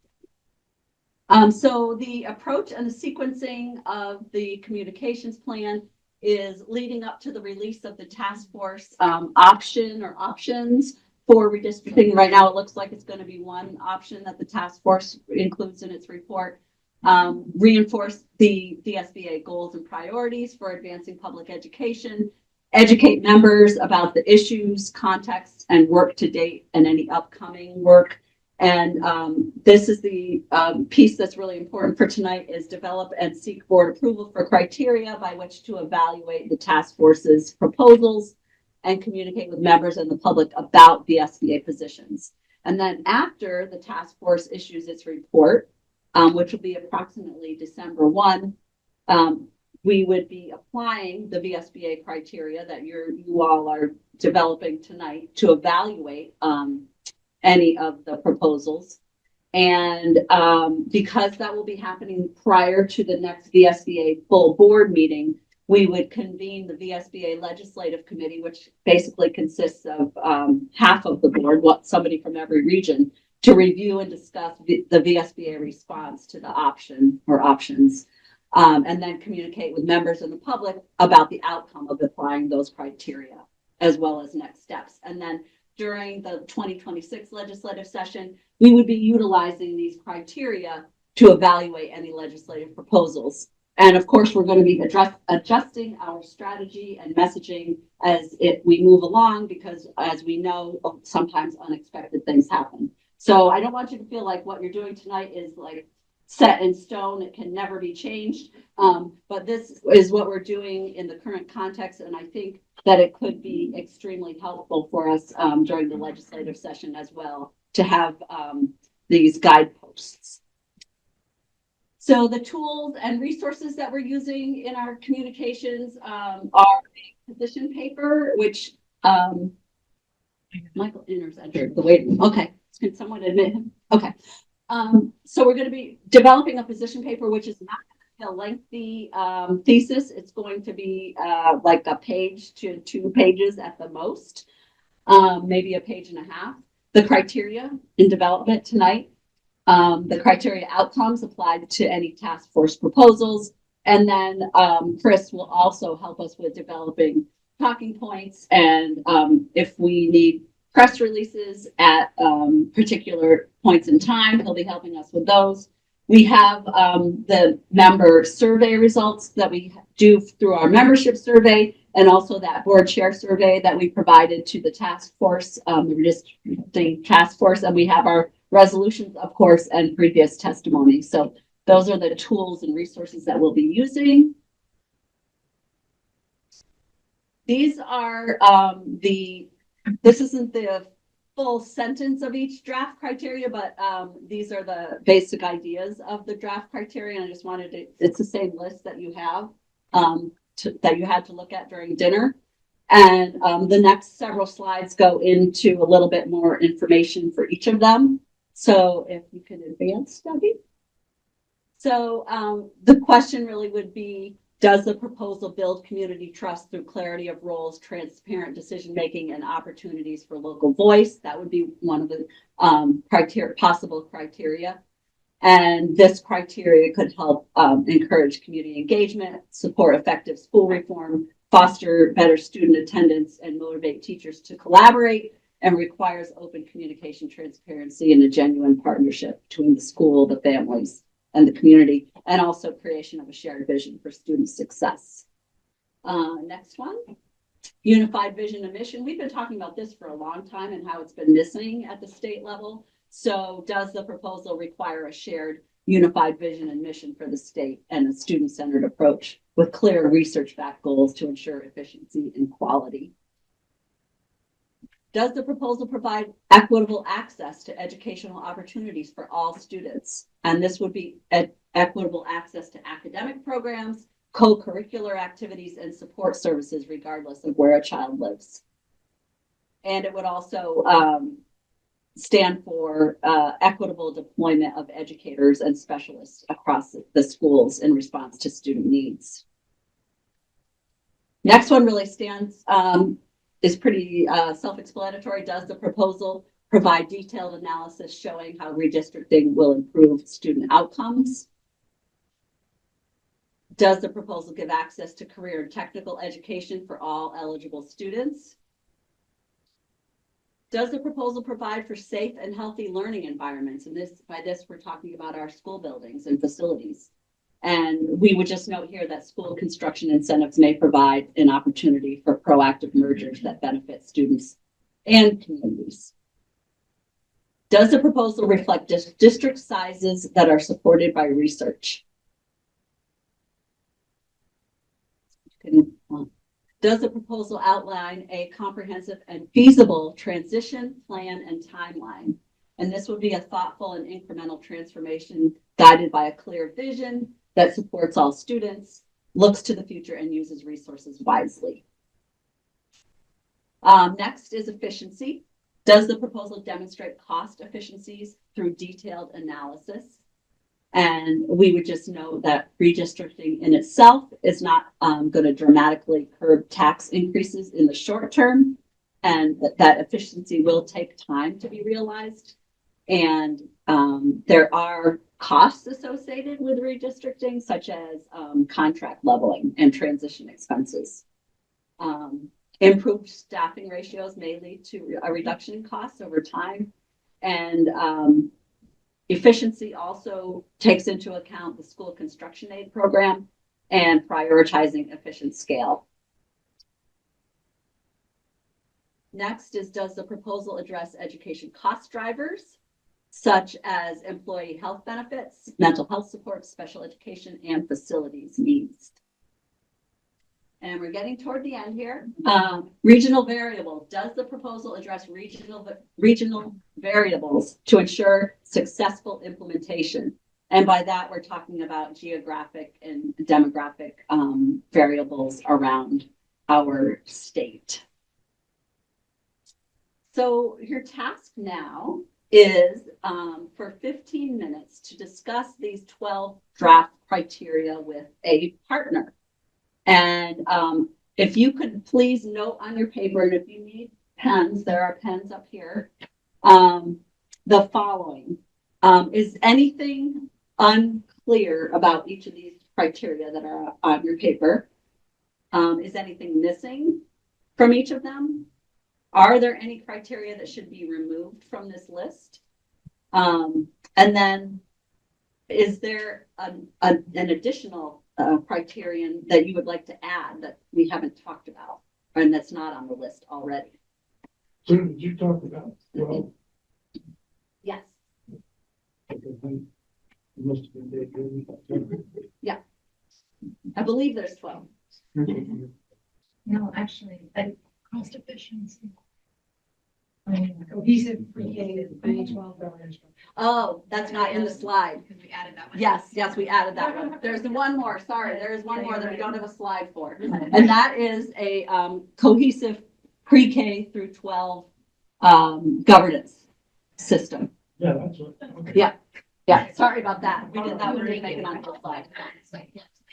So the approach and the sequencing of the communications plan is leading up to the release of the task force option or options for redistricting. Right now, it looks like it's going to be one option that the task force includes in its report. Reinforce the VSBA goals and priorities for advancing public education, educate members about the issues, context, and work to date and any upcoming work. And this is the piece that's really important for tonight, is develop and seek board approval for criteria by which to evaluate the task force's proposals and communicate with members and the public about the VSBA positions. And then after the task force issues its report, which will be approximately December 1, we would be applying the VSBA criteria that you all are developing tonight to evaluate any of the proposals. And because that will be happening prior to the next VSBA full board meeting, we would convene the VSBA Legislative Committee, which basically consists of half of the board, somebody from every region, to review and discuss the VSBA response to the option or options, and then communicate with members and the public about the outcome of applying those criteria, as well as next steps. And then during the 2026 legislative session, we would be utilizing these criteria to evaluate any legislative proposals. And of course, we're going to be adjusting our strategy and messaging as we move along, because as we know, sometimes unexpected things happen. So I don't want you to feel like what you're doing tonight is like set in stone. It can never be changed. But this is what we're doing in the current context. And I think that it could be extremely helpful for us during the legislative session as well to have these guideposts. So the tools and resources that we're using in our communications are a position paper, which Michael Inners entered the waiting room. Okay, can someone admit him? Okay. So we're going to be developing a position paper, which is not a lengthy thesis. It's going to be like a page to 2 pages at the most, maybe a page and a half. The criteria in development tonight, the criteria outcomes applied to any task force proposals. And then Chris will also help us with developing talking points, and if we need press releases at particular points in time, he'll be helping us with those. We have the member survey results that we do through our membership survey, and also that board chair survey that we provided to the task force, the task force, and we have our resolutions, of course, and previous testimony. So those are the tools and resources that we'll be using. These are this isn't the full sentence of each draft criteria, but these are the basic ideas of the draft criteria. And I just wanted to, it's the same list that you have, that you had to look at during dinner. And the next several slides go into a little bit more information for each of them. So if you can advance, Debbie. So the question really would be, does the proposal build community trust through clarity of roles, transparent decision-making, and opportunities for local voice? That would be one of the possible criteria. And this criteria could help encourage community engagement, support effective school reform, foster better student attendance, and motivate teachers to collaborate, and requires open communication, transparency, and a genuine partnership between the school, the families, and the community, and also creation of a shared vision for student success. Next one, unified vision and mission. We've been talking about this for a long time and how it's been missing at the state level. So does the proposal require a shared unified vision and mission for the state and a student-centered approach with clear research-backed goals to ensure efficiency and quality? Does the proposal provide equitable access to educational opportunities for all students? And this would be equitable access to academic programs, co-curricular activities, and support services regardless of where a child lives. And it would also stand for equitable deployment of educators and specialists across the schools in response to student needs. Next one really is pretty self-explanatory. Does the proposal provide detailed analysis showing how redistricting will improve student outcomes? Does the proposal give access to career and technical education for all eligible students? Does the proposal provide for safe and healthy learning environments? And by this, we're talking about our school buildings and facilities. And we would just note here that school construction incentives may provide an opportunity for proactive mergers that benefit students and communities. Does the proposal reflect district sizes that are supported by research? Does the proposal outline a comprehensive and feasible transition plan and timeline? And this would be a thoughtful and incremental transformation guided by a clear vision that supports all students, looks to the future, and uses resources wisely. Next is efficiency. Does the proposal demonstrate cost efficiencies through detailed analysis? And we would just know that redistricting in itself is not going to dramatically curb tax increases in the short term, and that efficiency will take time to be realized. And there are costs associated with redistricting, such as contract leveling and transition expenses. Improved staffing ratios may lead to a reduction in costs over time. And efficiency also takes into account the school construction aid program and prioritizing efficient scale. Next is, does the proposal address education cost drivers, such as employee health benefits, mental health support, special education, and facilities needs? And we're getting toward the end here. Regional variable. Does the proposal address regional variables to ensure successful implementation? And by that, we're talking about geographic and demographic variables around our state. So your task now is for 15 minutes to discuss these 12 draft criteria with a partner. And if you could please note on your paper, and if you need pens, there are pens up here, the following. Is anything unclear about each of these criteria that are on your paper? Is anything missing from each of them? Are there any criteria that should be removed from this list? And then is there an additional criterion that you would like to add that we haven't talked about and that's not on the list already? So did you talk about 12? Yes. Must have been big. Yeah. I believe there's 12. No, actually, cost efficiency. Cohesive pre-K $12. Oh, that's not in the slide. Because we added that one. Yes, we added that one. There's one more. Sorry, there is one more that we don't have a slide for. And that is a cohesive pre-K through 12 governance system. Yeah, that's what. Okay. Yeah. Sorry about that. We didn't make it onto the slide.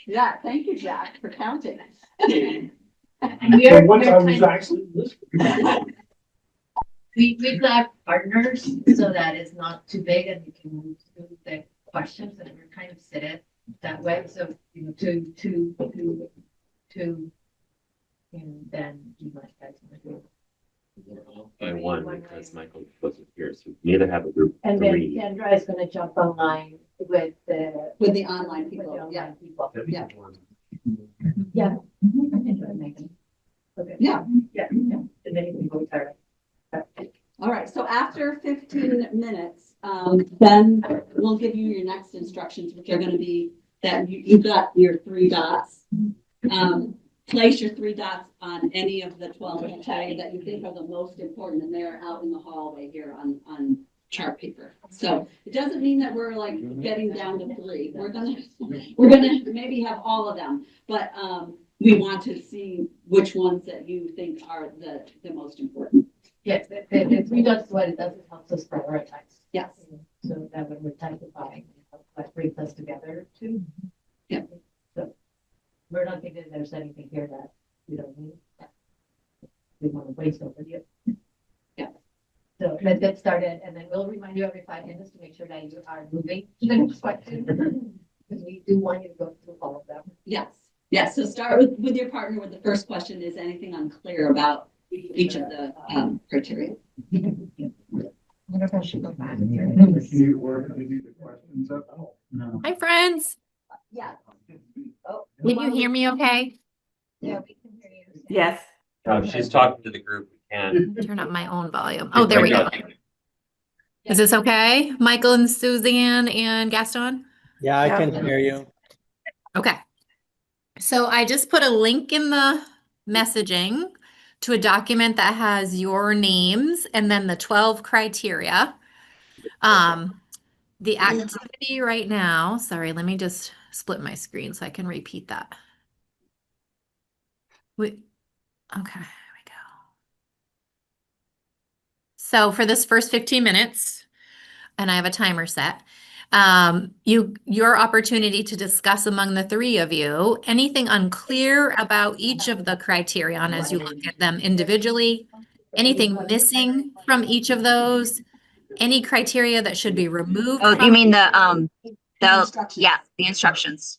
Yeah, thank you, Jack, for counting. So once I was actually listening. We've got partners so that it's not too big and you can do the questions and we're kind of sit it that way. So, you know, and then you might guys want to do. By one, because Michael wasn't here, so we either have a group And then three. Kendra is gonna jump online with the online with the people, yeah. online people. Yeah. Yeah. I can do it, Megan. Okay. Yeah. Yeah. And then you can go start. All right, so after 15 minutes, then we'll give you your next instructions, which are gonna be that you've got your 3 dots. Place your 3 dots on any of the 12 criteria that you think are the most important, and they're out in the hallway here on chart paper. So it doesn't mean that we're like getting down to 3. We're gonna maybe have all of them, but we want to see which ones that you think are the most important. Yes, the 3 dots, what it does, it helps us prioritize. Yes. So that when we're typifying, that brings us together too. Yeah. So we're not thinking there's anything here that we don't need. We want to waste over you. Yeah. So let's get started, and then we'll remind you every 5 minutes to make sure that you are moving to the next question. Because we do want you to go through all of them. Yes. Yes. So start with your partner with the first question. Is anything unclear about each of the criteria? What if I should go back? Hi, friends. Yeah. Can you hear me okay? Yeah, we can hear you. Yes. No, she's talking to the group. We can. Turn up my own volume. Oh, there we go. Is this okay? Michael and Suzanne and Gaston? Yeah, I can hear you. Okay. So I just put a link in the messaging to a document that has your names and then the 12 criteria. The activity right now, sorry, let me just split my screen so I can repeat that. Okay, there we go. So for this first 15 minutes, and I have a timer set, your opportunity to discuss among the 3 of you anything unclear about each of the criterion as you look at them individually, anything missing from each of those, any criteria that should be removed. Oh, you mean the instructions.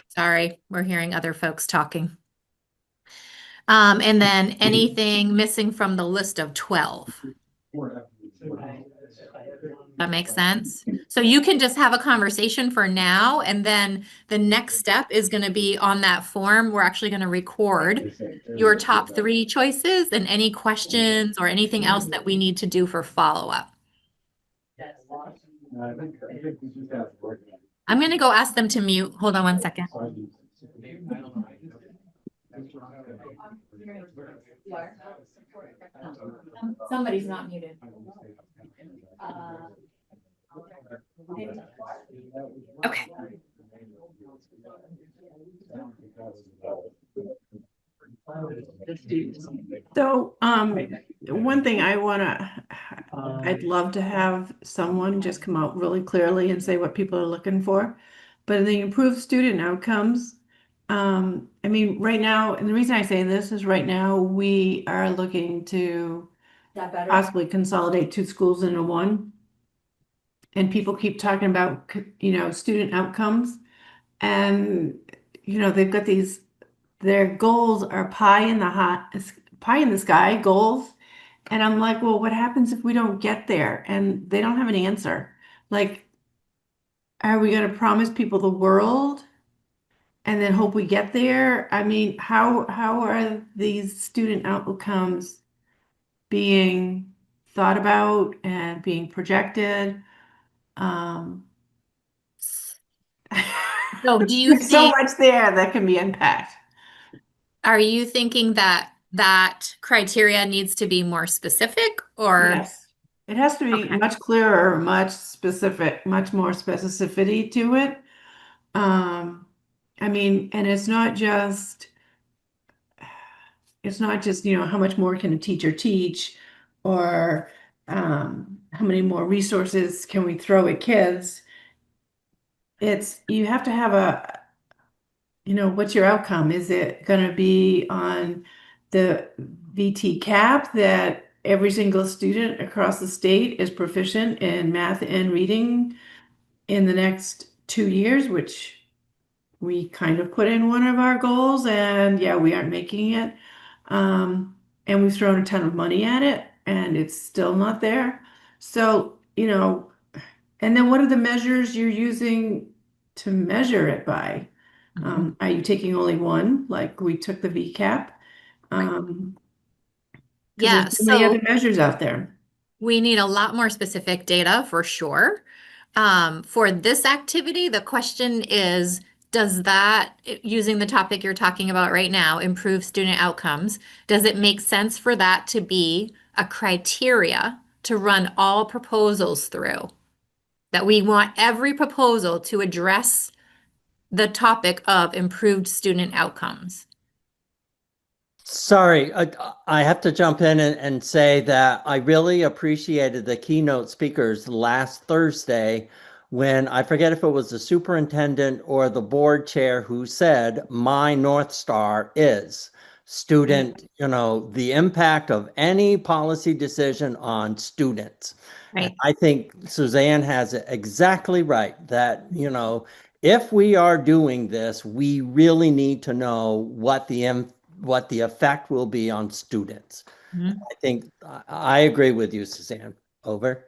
Sorry, we're hearing other folks talking. And then anything missing from the list of 12. That makes sense. So you can just have a conversation for now, and then the next step is going to be on that form. We're actually going to record your top 3 choices and any questions or anything else that we need to do for follow-up. I'm going to go ask them to mute. Hold on one second. Somebody's not muted. Okay. So, one thing I'd love to have someone just come out really clearly and say what people are looking for. But in the improved student outcomes, I mean, right now, and the reason I say this is right now, we are looking to possibly consolidate 2 schools into 1. And people keep talking about, student outcomes. And, they've got their goals are pie in the sky goals. And I'm like, well, what happens if we don't get there? And they don't have an answer. Like, are we going to promise people the world and then hope we get there? I mean, how are these student outcomes being thought about and being projected? So do you There's so much there that can be unpacked. Are you thinking that criteria needs to be more specific, or? Yes, it has to be much clearer, much more specificity to it. I mean, and it's not just, how much more can a teacher teach, or how many more resources can we throw at kids? You have to have what's your outcome? Is it going to be on the VT cap that every single student across the state is proficient in math and reading in the next 2 years, which we kind of put in one of our goals, and yeah, we aren't making it. And we've thrown a ton of money at it, and it's still not there. So, and then what are the measures you're using to measure it by? Are you taking only one, like we took the VCAP? Because Yeah, there's so many so other measures out there. we need a lot more specific data for sure. For this activity, the question is, does that, using the topic you're talking about right now, improve student outcomes, does it make sense for that to be a criteria to run all proposals through? That we want every proposal to address the topic of improved student outcomes. Sorry, I have to jump in and say that I really appreciated the keynote speakers last Thursday when I forget if it was the superintendent or the board chair who said, my North Star is student, the impact of any policy decision on students. Right. I think Suzanne has it exactly right that, if we are doing this, we really need to know what the effect will be on students. Mhm. I think I agree with you, Suzanne. Over.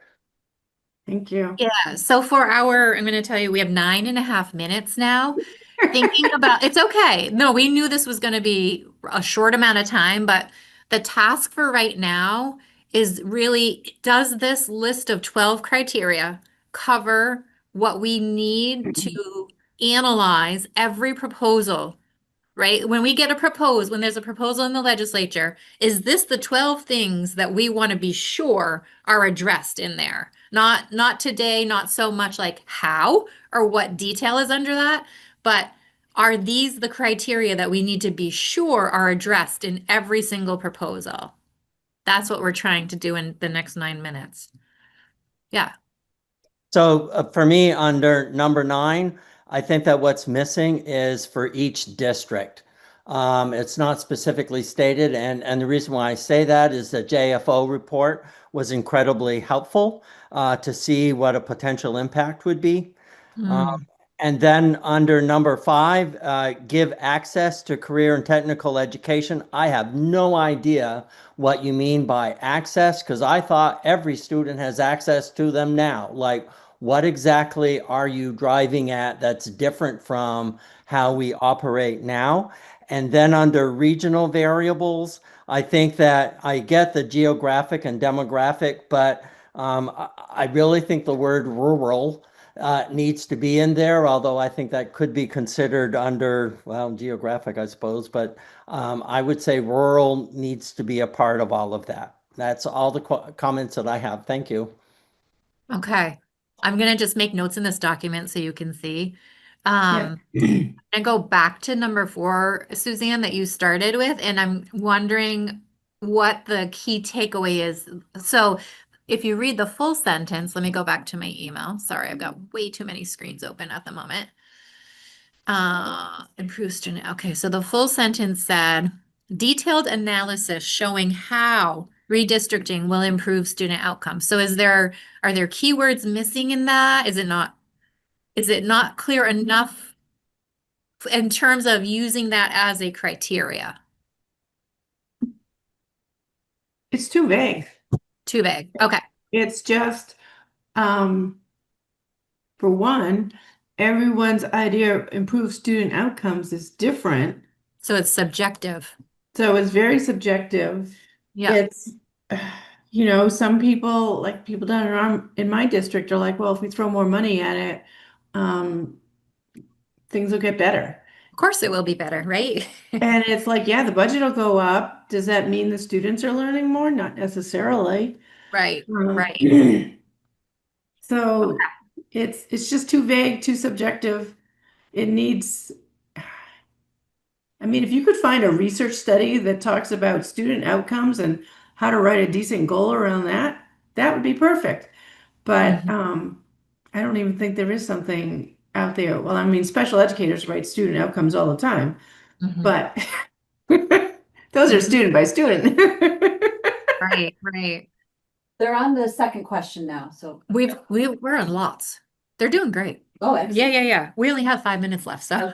Thank you. Yeah, so I'm going to tell you, we have 9.5 minutes now. Thinking about, it's okay. No, we knew this was going to be a short amount of time, but the task for right now is really, does this list of 12 criteria cover what we need to analyze every proposal, right? When there's a proposal in the legislature, is this the 12 things that we want to be sure are addressed in there? Not today, not so much like how or what detail is under that, but are these the criteria that we need to be sure are addressed in every single proposal? That's what we're trying to do in the next 9 minutes. Yeah. So for me, under number 9, I think that what's missing is for each district. It's not specifically stated, and the reason why I say that is the JFO report was incredibly helpful to see what a potential impact would be. And then under number 5, give access to career and technical education. I have no idea what you mean by access because I thought every student has access to them now. Like, what exactly are you driving at that's different from how we operate now? And then under regional variables, I think that I get the geographic and demographic, but I really think the word rural needs to be in there, although I think that could be considered under, well, geographic, I suppose, but I would say rural needs to be a part of all of that. That's all the comments that I have. Thank you. Okay. I'm going to just make notes in this document so you can see. And go back to number 4, Suzanne, that you started with, and I'm wondering what the key takeaway is. So if you read the full sentence, let me go back to my email. Sorry, I've got way too many screens open at the moment. Improve student. Okay, so the full sentence said, detailed analysis showing how redistricting will improve student outcomes. So are there keywords missing in that? Is it not clear enough in terms of using that as a criteria? It's too vague. Too vague. Okay. It's just, for one, everyone's idea of improved student outcomes is different. So it's subjective. So it's very subjective. Yeah. It's, some people, like people down in my district are like, well, if we throw more money at it, things will get better. Of course it will be better, right? And it's like, yeah, the budget will go up. Does that mean the students are learning more? Not necessarily. Right, right. So it's just too vague, too subjective. It needs, if you could find a research study that talks about student outcomes and how to write a decent goal around that, that would be perfect. But I don't even think there is something out there. Well, special educators write student outcomes all the time, but those are student by student. Right, right. They're on the second question now, so. We're on lots. They're doing great. Oh, Yeah. We only have 5 minutes left, so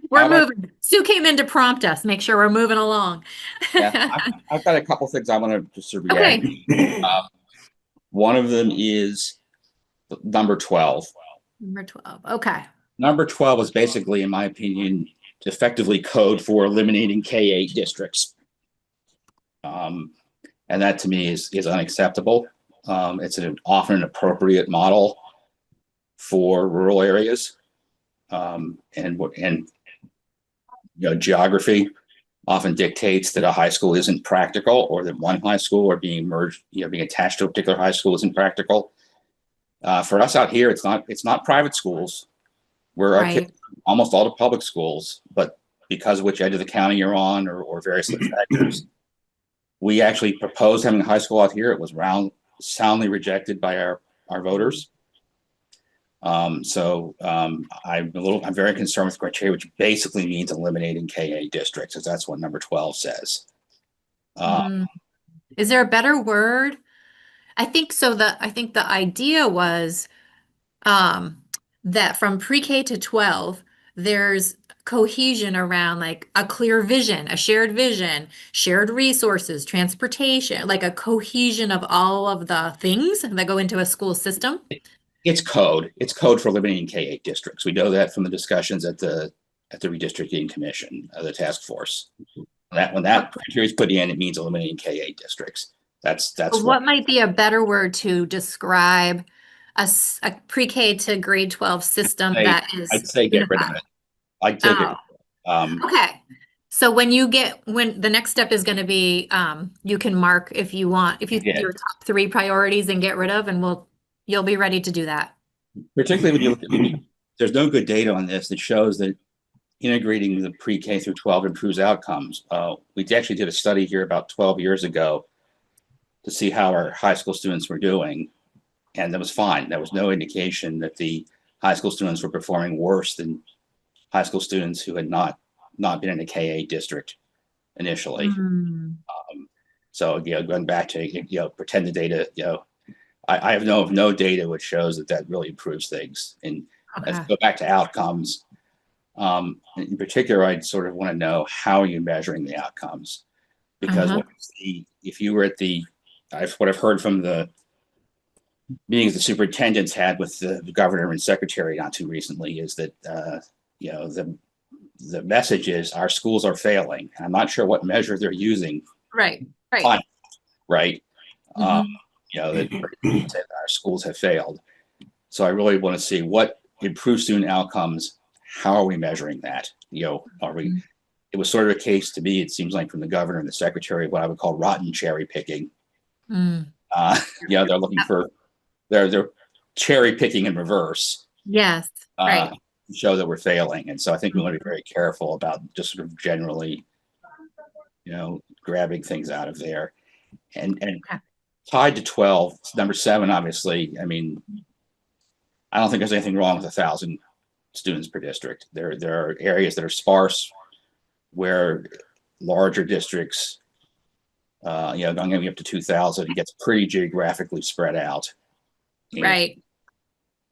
we're How about- moving. Sue came in to prompt us, make sure we're moving along. Yeah, I've got a couple things I want to just to react. Okay. One of them is number 12. Number 12. Okay. Number 12 is basically, in my opinion, effectively code for eliminating K-8 districts. And that to me is unacceptable. It's often an appropriate model for rural areas. And geography often dictates that a high school isn't practical, or that one high school or being merged, being attached to a particular high school isn't practical. For us out here, it's not private schools. Where our kids, almost all the public schools, but because of which edge of the county you're on, or various factors, we actually proposed having a high school out here. It was soundly rejected by our voters. I'm very concerned with criteria, which basically means eliminating K-8 districts, because that's what number 12 says. Is there a better word? I think so. I think the idea was that from pre-K to 12, there's cohesion around like a clear vision, a shared vision, shared resources, transportation, like a cohesion of all of the things that go into a school system. It's code. It's code for eliminating K-8 districts. We know that from the discussions at the redistricting commission, the task force. When that criteria is put in, it means eliminating K-8 districts. That's what might be a better word to describe a pre-K to grade 12 system that is. I'd say get rid of it. I'd take it. Okay. So when the next step is going to be, you can mark if you want, your top 3 priorities and get rid of, and you'll be ready to do that. Particularly when you look at, there's no good data on this that shows that integrating the pre-K through 12 improves outcomes. We actually did a study here about 12 years ago to see how our high school students were doing, and that was fine. There was no indication that the high school students were performing worse than high school students who had not been in a K-8 district initially. So going back to pretend the data, I have no data which shows that really improves things. And let's go back to outcomes. In particular, I'd sort of want to know how are you measuring the outcomes, because if you were at what I've heard from the meetings the superintendents had with the governor and secretary not too recently is that the message is our schools are failing. I'm not sure what measure they're using. Right. That our schools have failed. So I really want to see what improves student outcomes. How are we measuring that? Are we? It was sort of a case to me, it seems like, from the governor and the secretary, what I would call rotten cherry picking. They're looking for they're cherry picking in reverse. Yes. To show that we're failing. And so I think we want to be very careful about just sort of generally, grabbing things out of there. And tied to 12, number 7, obviously, I mean, I don't think there's anything wrong with 1,000 students per district. There are areas that are sparse where larger districts, going up to 2,000, it gets pretty geographically spread out.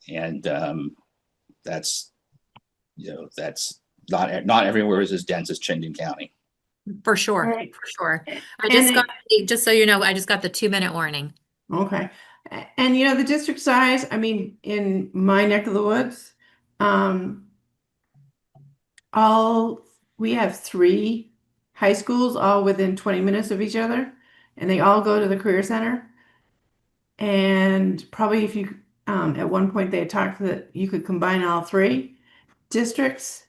And that's not everywhere is as dense as Chittenden County. For sure. Just so you know, I just got the 2-minute warning. Okay. And the district size, I mean, in my neck of the woods, we have 3 high schools all within 20 minutes of each other, and they all go to the career center. And probably if you, at one point they had talked that you could combine all 3 districts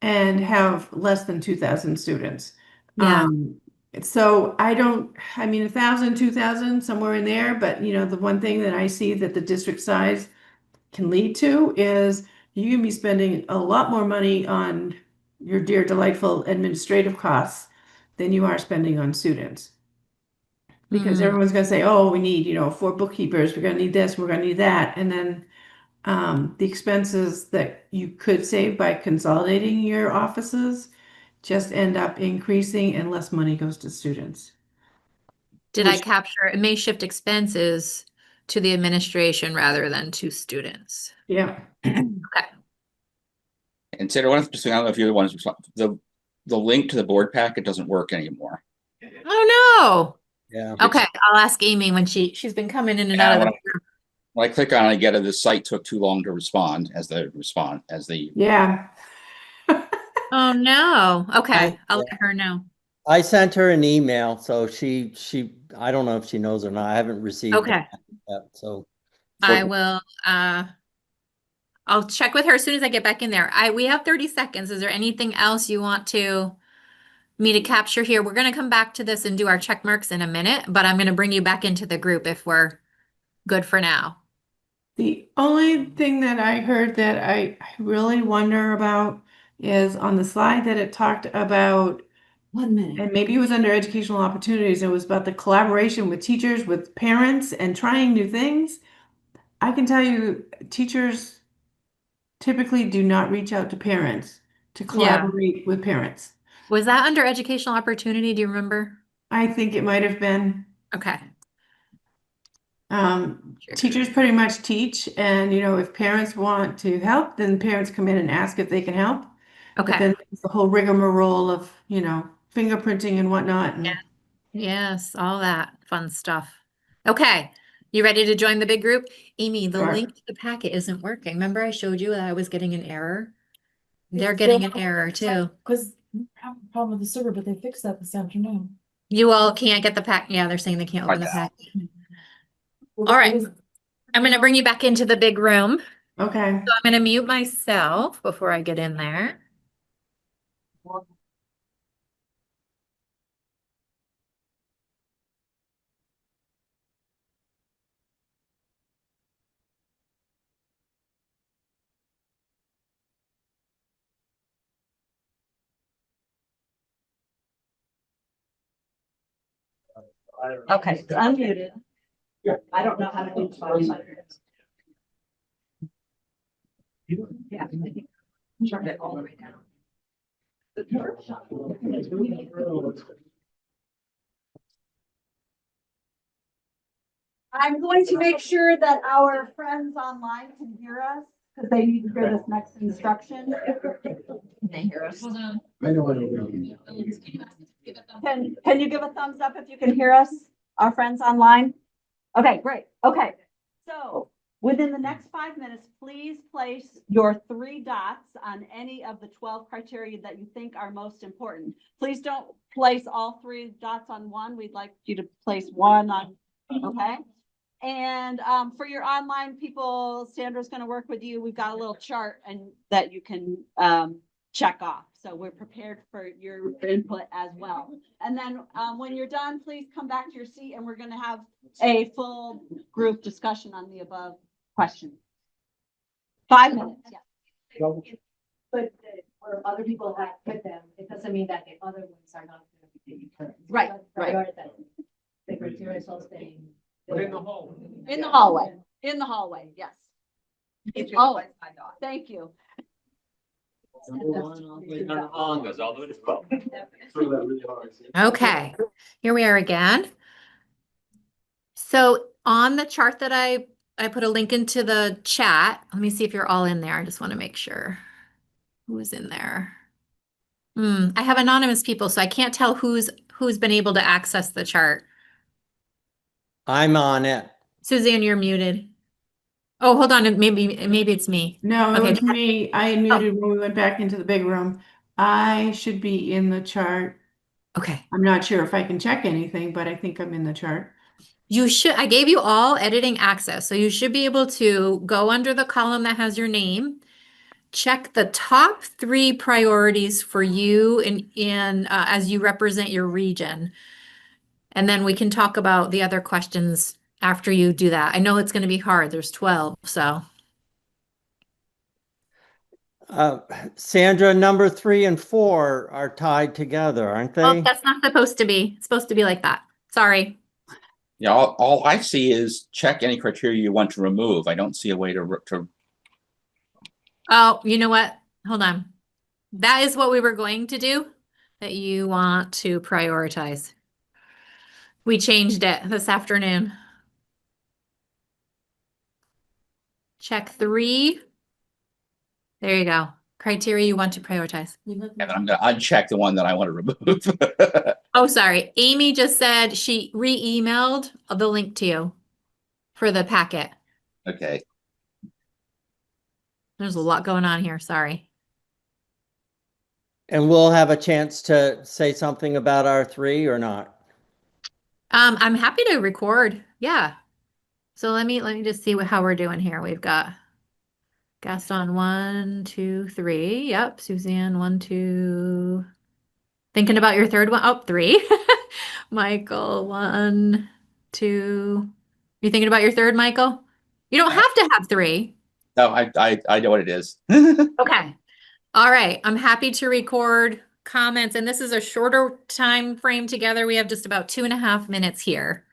and have less than 2,000 students. So I mean, 1,000, 2,000, somewhere in there. But, the one thing that I see that the district size can lead to is you can be spending a lot more money on your dear, delightful administrative costs than you are spending on students. Because everyone's going to say, oh, we need, 4 bookkeepers. We're going to need this. We're going to need that. And then the expenses that you could save by consolidating your offices just end up increasing, and less money goes to students. Did I capture, it may shift expenses to the administration rather than to students. Yeah. Okay. And Sarah, one of the, I don't know if you're the ones, the link to the board packet doesn't work anymore. Oh, Yeah. no. Okay, I'll ask Amy when she's been coming in and out of the. When I click on it, I get it, the site took too long to respond Yeah. Oh, no. Okay, I'll let her know. I sent her an email, so she, I don't know if she knows or not. I haven't received Okay. it yet, so. I will, I'll check with her as soon as I get back in there. We have 30 seconds. Is there anything else you want me to capture here? We're gonna come back to this and do our check marks in a minute, but I'm gonna bring you back into the group if we're good for now. The only thing that I heard that I really wonder about is on the slide that it talked about, 1 minute. and maybe it was under educational opportunities, it was about the collaboration with teachers, with parents, and trying new things. I can tell you, teachers typically do not reach out to parents to collaborate with parents. Was that under educational opportunity? Do you remember? I think it might have been. Okay. Teachers pretty much teach, and if parents want to help, then parents come in and ask if they can help. Okay. But then there's the whole rigmarole of, fingerprinting and whatnot. And Yes, all that fun stuff. Okay, you ready to join the big group? Amy, the Sure. link to the packet isn't working. Remember I showed you that I was getting an error? They're getting an error too. Because we have a problem with the server, but they fixed that this afternoon. You all can't get the pack. Yeah, they're saying they can't open the packet. All right, I'm gonna bring you back into the big room. Okay. So I'm gonna mute myself before I get in there. Okay, so I'm muted. I don't know how to do phone. Yeah. Turn it all the way down. I'm going to make sure that our friends online can hear us because they need to hear this next instruction. Can they hear us? I know. Can you give a thumbs up if you can hear us, our friends online? Okay, great. Okay. So within the next 5 minutes, please place your 3 dots on any of the 12 criteria that you think are most important. Please don't place all 3 dots on one. We'd like you to place 1 on, okay? And for your online people, Sandra's going to work with you. We've got a little chart and that you can check off. So we're prepared for your input as well. And then when you're done, please come back to your seat and we're going to have a full group discussion on the above questions. 5 minutes, yeah. But where other people have put them, it doesn't mean that the other ones are not going to be taken. Right, right. The criteria is all staying. But in the hallway. In the hallway. In the hallway, yes. Oh, thank you. Okay, here we are again. So on the chart that I put a link into the chat. Let me see if you're all in there. I just want to make sure who is in there. I have anonymous people, so I can't tell who's been able to access the chart. I'm on it. Suzanne, you're muted. Oh, hold on. Maybe it's me. No, it Okay. was me. I muted when we went back into the big room. I should be in the chart. Okay. I'm not sure if I can check anything, but I think I'm in the chart. You should, I gave you all editing access, so you should be able to go under the column that has your name, check the top 3 priorities for you in as you represent your region. And then we can talk about the other questions after you do that. I know it's going to be hard. There's 12, so. Sandra, number 3 and 4 are tied together, aren't they? Oh, that's not supposed to be. It's supposed to be like that. Sorry. Yeah, all I see is check any criteria you want to remove. I don't see a way to. Oh, you know what? Hold on. That is what we were going to do, that you want to prioritize. We changed it this afternoon. Check 3. There you go. Criteria you want to prioritize. And I'm gonna uncheck the one that I want to remove. Oh, sorry. Amy just said she re-emailed the link to you for the packet. Okay. There's a lot going on here. Sorry. And we'll have a chance to say something about our 3 or not. I'm happy to record. Yeah. So let me just see how we're doing here. We've got Gaston 1, 2, 3. Yep. Suzanne 1, 2. Thinking about your third one. Oh, 3. Michael 1, 2. You thinking about your third, Michael? You don't have to have 3. No, I know what it is. Okay. All right. I'm happy to record comments, and this is a shorter time frame together. We have just about 2.5 minutes here.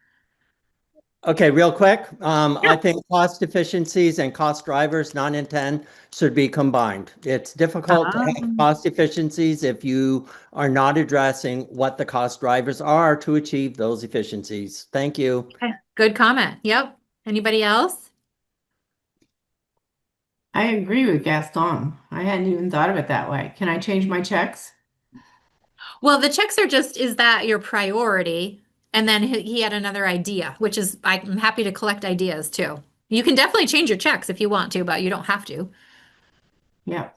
Okay, real quick. I think cost efficiencies and cost drivers, 9 and 10, should be combined. It's difficult to have cost efficiencies if you are not addressing what the cost drivers are to achieve those efficiencies. Thank you. Okay. Good comment. Yep. Anybody else? I agree with Gaston. I hadn't even thought of it that way. Can I change my checks? Well, the checks are just, is that your priority? And then he had another idea, which is, I'm happy to collect ideas too. You can definitely change your checks if you want to, but you don't have to. Yeah.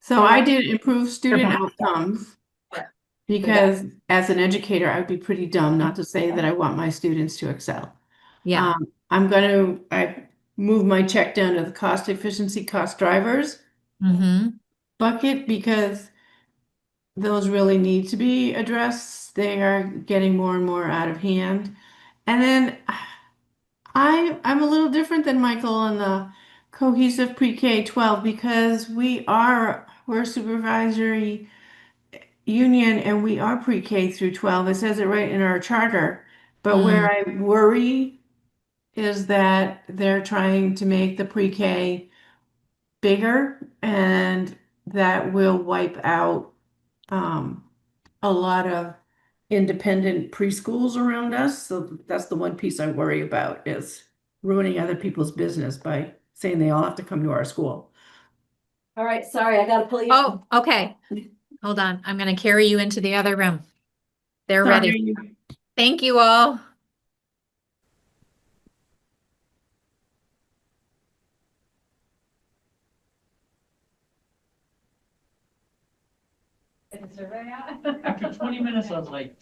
So I did improve student outcomes because as an educator, I would be pretty dumb not to say that I want my students to excel. Yeah. I moved my check down to the cost efficiency, cost drivers bucket because those really need to be addressed. They are getting more and more out of hand. And then I'm a little different than Michael on the cohesive pre-K 12 because we're a supervisory union and we are pre-K through 12. It says it right in our charter. But where I worry is that they're trying to make the pre-K bigger and that will wipe out a lot of independent preschools around us. So that's the one piece I worry about is ruining other people's business by saying they all have to come to our school. All right, sorry, I gotta pull you. Oh, okay. Hold on. I'm going to carry you into the other room. They're ready. Thank you all. After 20 minutes, I was like,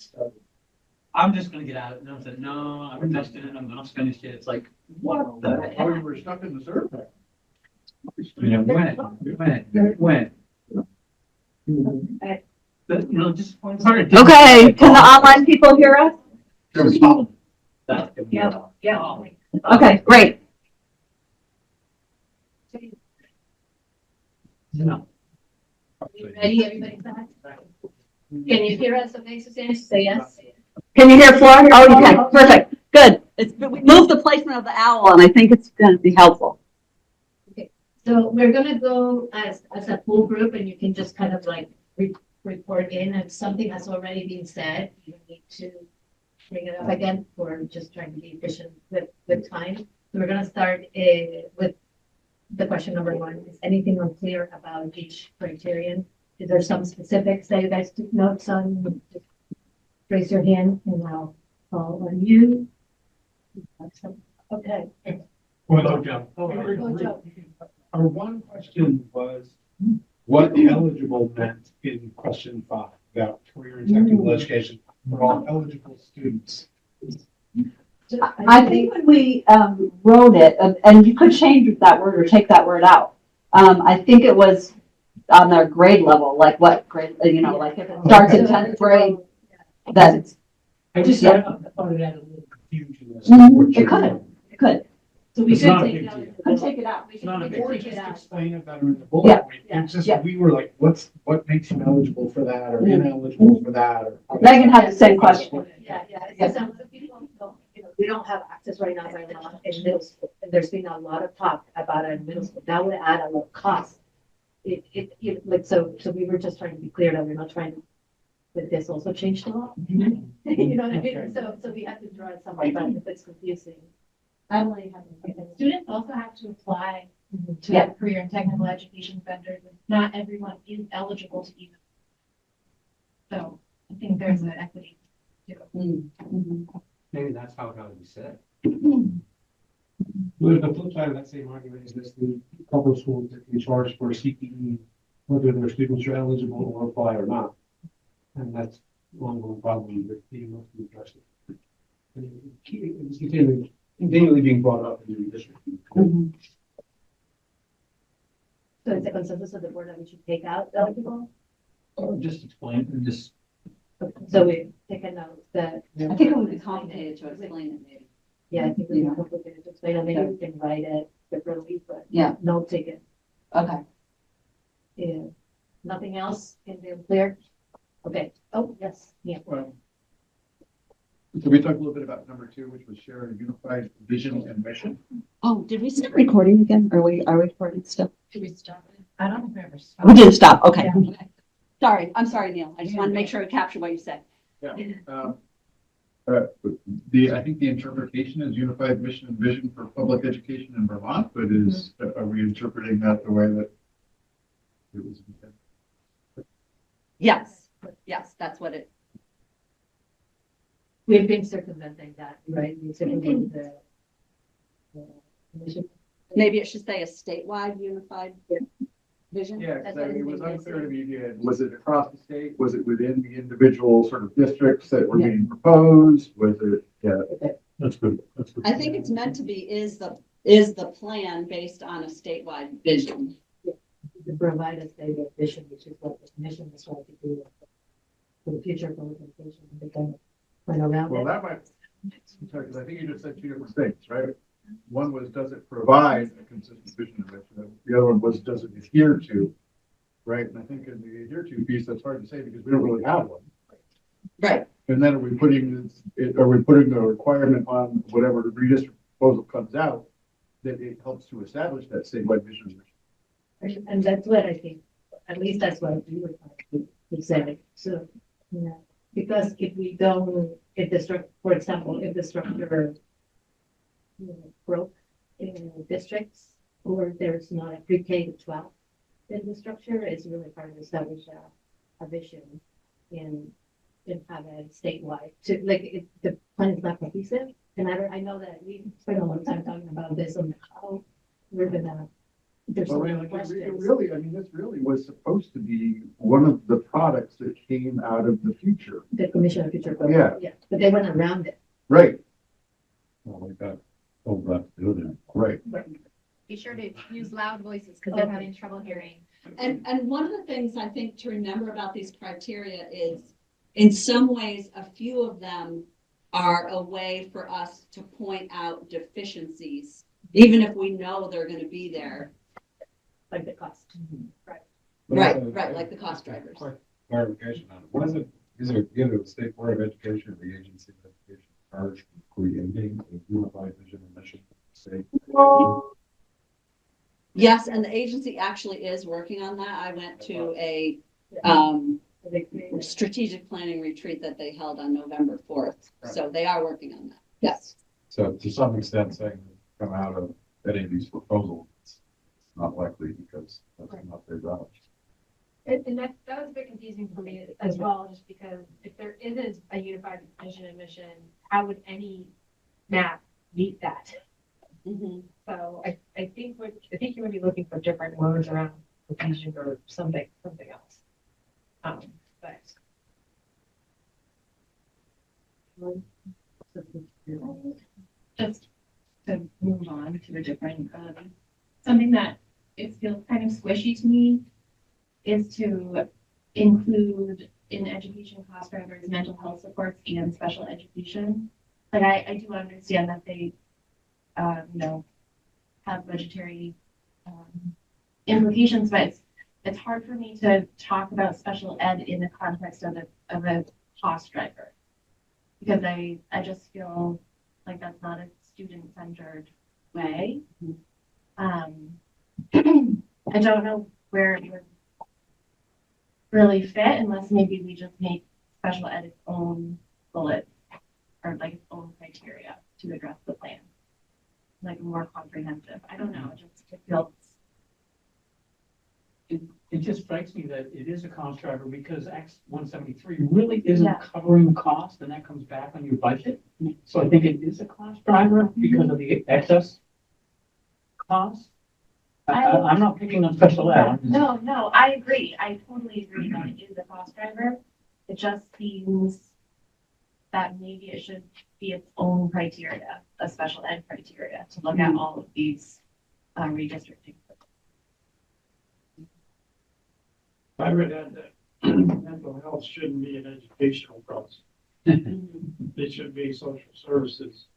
I'm just gonna get out of it. And I said, no, I'm invested in it. I'm gonna finish it. It's like, what the hell? We were stuck in the survey. You know, when? But, you know, just. Okay, can the online people hear us? Yeah. Okay, great. No. Ready, everybody? Can you hear us? Okay, Suzanne, say yes. Can you hear Flora? Oh, okay, perfect, good. We moved the placement of the owl and I think it's gonna be helpful. Okay, so we're gonna go as a full group and you can just kind of like report in if something has already been said. You don't need to bring it up again. We're just trying to be efficient with time. So we're gonna start with the question number 1. Is anything unclear about each criterion? Is there some specifics that you guys took notes on? Just raise your hand and I'll call on you. Okay. Hello, Joe. Hello, Joe. Our one question was what eligible meant in question 5 about career and technical education for all eligible students. I think when we wrote it, and you could change that word or take that word out. I think it was on their grade level, like what grade, you know, like if it starts in 10th grade, then. I just Yeah. thought it had a little confusion. It could. So we It's should not a take big it out. deal. Could take it out. We It's not a should big take deal. it Just out. explain it better in the bullet Yeah. point. It's just, Yeah. we were like, what makes you eligible for that or ineligible for that? Or Megan had the same question. Yeah. Because a lot of people don't, we don't have access right now in middle school. And there's been a lot of talk about it in middle school. Now we add a little cost. So we were just trying to be clear that we're not trying to, with this also change the law. You know what I mean? So we have to draw it somewhere, but if it's confusing. Emily has Students also have to apply to Yeah. career and technical education vendors. And not everyone is eligible to even. So I think there's an equity to it. Maybe that's how it ought to be said. Well, the flip side of that same argument is this, the couple of schools that can charge for CPE, whether their students are eligible or apply or not. And that's one of the problems that you must be addressing. And it's continually being brought up in the district. So it's a consensus of the board that we should take out eligible? Just explain, and just. So we take a note that. I think it would be complicated to explain it maybe. Yeah, I think we can complicated to explain, I mean, we can write it differently, but. Yeah. Note taken. Okay. Yeah. Nothing else in there clear? Okay, oh, yes, yeah. Well, so we talked a little bit about number 2, which was share a unified vision and mission. Oh, did we start recording again? Are we recording still? Should we stop it? I don't think we ever stopped. We didn't stop, okay. Yeah. Sorry, I'm sorry, Neil. I just want to make sure I capture what you said. Yeah. I think the interpretation is unified mission and vision for public education in Vermont, but are we interpreting that the way that it was intended? Yes, yes, that's what it. We've been circumventing that, right? We circumvented the mission. Maybe it should say a statewide unified vision. Yeah, That's because what it was it's unclear to me, was it across the state? Was it within the individual sort of districts that were being proposed? Was it, yeah. That's good. That's good. I think it's meant to be is the plan based on a statewide vision. To provide a stable vision, which is what the mission is trying to do for the future of public education. They kind of went around Well, it. that might, because I think you just said 2 different things, right? One was, does it provide a consistent vision and mission? The other one was, does it adhere to? Right, and I think in the adhere to piece, that's hard to say because we don't really have one. Right. And then are we putting the requirement on whatever the redistrict proposal comes out that it helps to establish that statewide vision and mission? And that's what I think, at least that's what we were trying to say. So, yeah, because if we don't, if the structure, for example, if the structure broke in districts, or there's not a pre-K to 12 in the structure, it's really hard to establish a vision and have it statewide. To like, the plan is not cohesive, and I know that we spent a lot of time talking about this and how we're gonna. There's so Well, many like, questions. this really was supposed to be one of the products that came out of the future. The Commission of Future Growth. Yeah. But they went around it. Right. Well, we got told that to do that. Right. Be sure to use loud voices because they're having trouble hearing. And one of the things I think to remember about these criteria is, in some ways, a few of them are a way for us to point out deficiencies, even if we know they're going to be there. Like the cost. Right. But Right, also, right, like the cost drivers. Clarification on it. What is it? Is it either the State Board of Education or the Agency of Education charged with creating a unified vision and mission for the state? Yes, and the agency actually is working on that. I went to a strategic planning retreat that they held on November 4th. So they are working on that. Yes. So to some extent, saying come out of any of these proposals, it's not likely because that's not their job. And that was a bit confusing for me as well, just because if there isn't a unified vision and mission, how would any map meet that? So I think you would be looking for different words around cohesion or something else. But just to move on to a different, something that it feels kind of squishy to me is to include in education cost drivers, mental health supports and special education. Like I do understand that they, have budgetary implications, but it's hard for me to talk about special ed in the context of a cost driver. Because I just feel like that's not a student-centered way. I don't know where it would really fit unless maybe we just make special ed its own bullet or like its own criteria to address the plan. like more comprehensive. I don't know, it feels. It just strikes me that it is a cost driver because X 173 really isn't Yeah. covering the cost and that comes back on your budget. So I think it is a cost driver because of the excess cost. I'm not picking on special ed. I'm just- No, I agree. I totally agree that it is a cost driver. It just seems that maybe it should be its own criteria, a special ed criteria, to look at all of these redistricting. I read that mental health shouldn't be an educational process. It should be social services.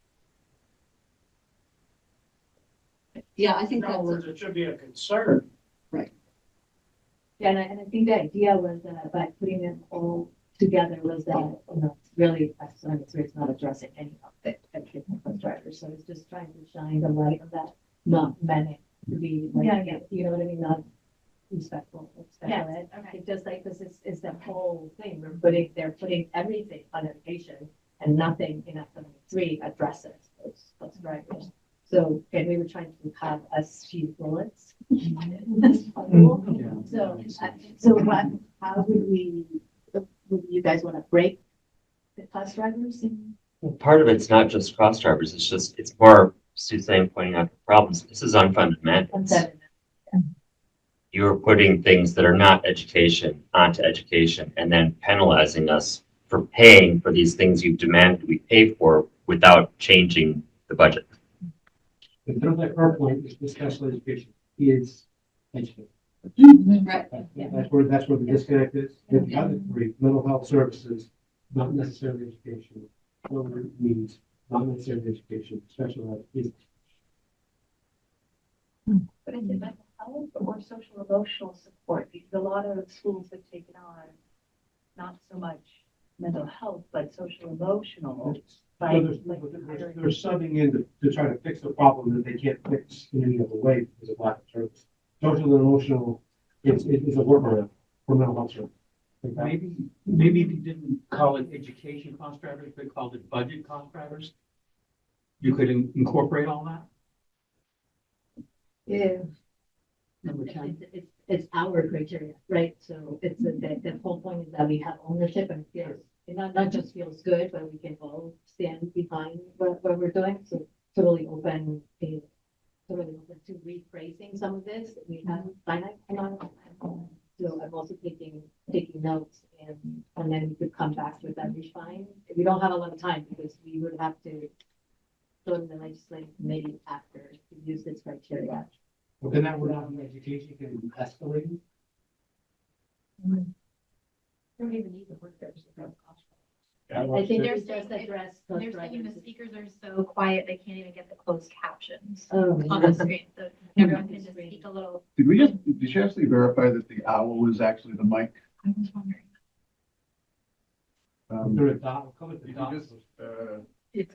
Yeah, I think In other that's, words, it should be a concern. Yeah, and I think the idea was that by putting them all together was that, it's really, it's not addressing any of the educational cost drivers. So it's just trying to shine the light of that, not meant it to be like, Yeah. you know what I mean? Not respectful of special Yes, ed. okay. It's just like, this is the whole thing. They're putting everything on education and nothing in F-73 addresses those drivers. So, and we were trying to have as few bullets as possible. How would you guys want to break the cost drivers? Well, part of it's not just cross drivers, it's more Suzanne pointing out the problems. This is unfunded mandates. You're putting things that are not education onto education and then penalizing us for paying for these things you've demanded we pay for without changing the budget. But through that our point is the special education is education. right. That's where the disconnect is. And the other three, mental health services, not necessarily education. Children needs, not necessarily education, special ed is. But is it mental health or social emotional support? Because a lot of schools have taken on not so much mental health, but social emotional. They're subbing in to try to fix a problem that they can't fix in any other way because of lack of service. Social and emotional, it's a workaround for mental health service. Maybe if you didn't call it education cost drivers, but called it budget cost drivers, you could incorporate all that. Yeah. Number 10. It's our criteria, right? So it's the whole point is that we have ownership and it not just feels good, but we can all stand behind what we're doing. So totally open to rephrasing some of this. We have finite amount of time. So I'm also taking notes and then we could come back with that refine. We don't have a lot of time because we would have to go to the legislative committee after to use this criteria. Well, then that would not be education, can be escalating. Don't even need the word there. I think they're it's saying, just address those they're saying the drivers. speakers are so quiet, they can't even get the closed captions Oh, on the screen, so everyone can just speak a little. Did you actually verify that the owl was actually the mic? I was wondering. There are dots, call it the You dots. can just, It's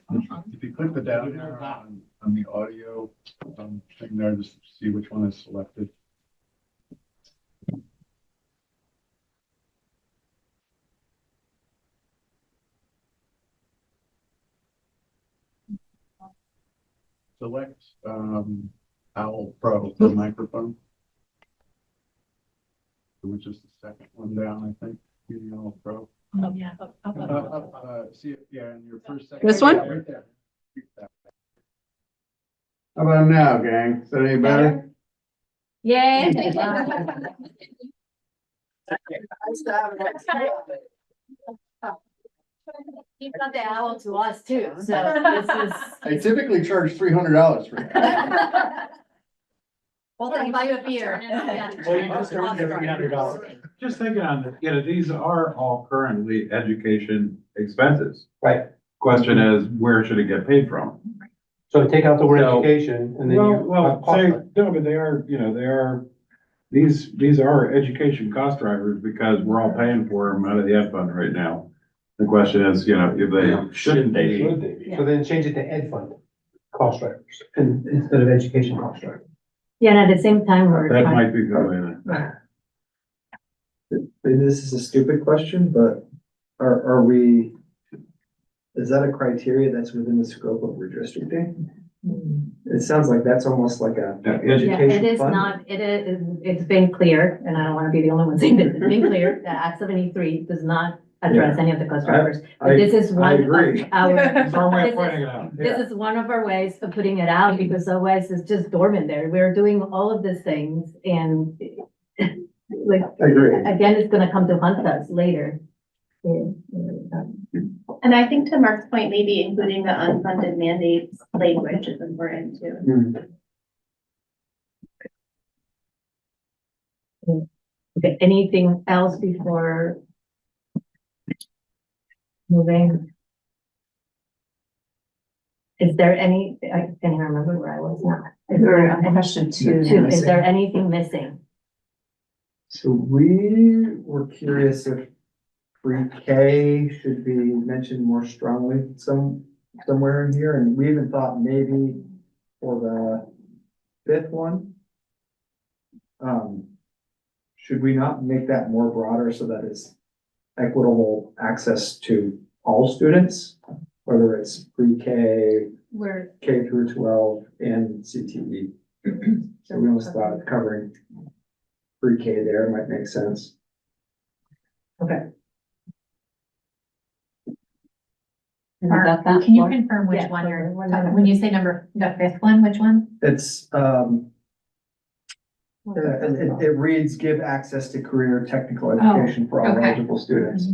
if you click the down arrow on the audio, thing there, just see which one is selected. Select, Owl Pro, the microphone. Which is the second one down, I think, the Owl Pro. Oh, yeah. See it, yeah, in your first second. This one? Yeah, right there. How about now, gang? Is that any better? Yay. He got the owl to us too, so this is. I typically charge $300 for that. Well, then buy you a beer. Well, you just earned $300. Just thinking on this, these are all currently education expenses. Right. Question is, where should it get paid from? So take out the word So- education and then you. Well, say, no, but they are, these are education cost drivers because we're all paying for them out of the ed fund right now. The question is, if they shouldn't be. Should they be? So then change it to ed fund cost drivers and instead of education cost drivers. Yeah, and at the same time, we're. That might be the way. Maybe this is a stupid question, but are we, is that a criteria that's within the scope of redistricting? It sounds like that's almost like a Yeah, it education is fund. not, it's been clear, and I don't want to be the only one saying this, it's been clear that Act 73 does not address any of the cost drivers. But this is one of agree. our, It's our way of this pointing is, it out. this is one of our ways of putting it out, because otherwise it's just dormant there. We're doing all of these things, and like, I agree. again, it's gonna come to haunt us later. And I think to Mark's point, maybe including the unfunded mandates language is important too. Okay, anything else before moving? Is there any, I can't even remember where I was now. Is there a Question two. Is there anything missing? So we were curious if pre-K should be mentioned more strongly somewhere in here, and we even thought maybe for the fifth one. Should we not make that more broader so that it's equitable access to all students, whether it's pre-K, Where, K through 12, and CTE? So we almost thought covering pre-K there might make sense. okay. Mark, can you confirm which one you're, when you say the fifth one, which one? It's, it reads, give access to career technical education for all okay. eligible students.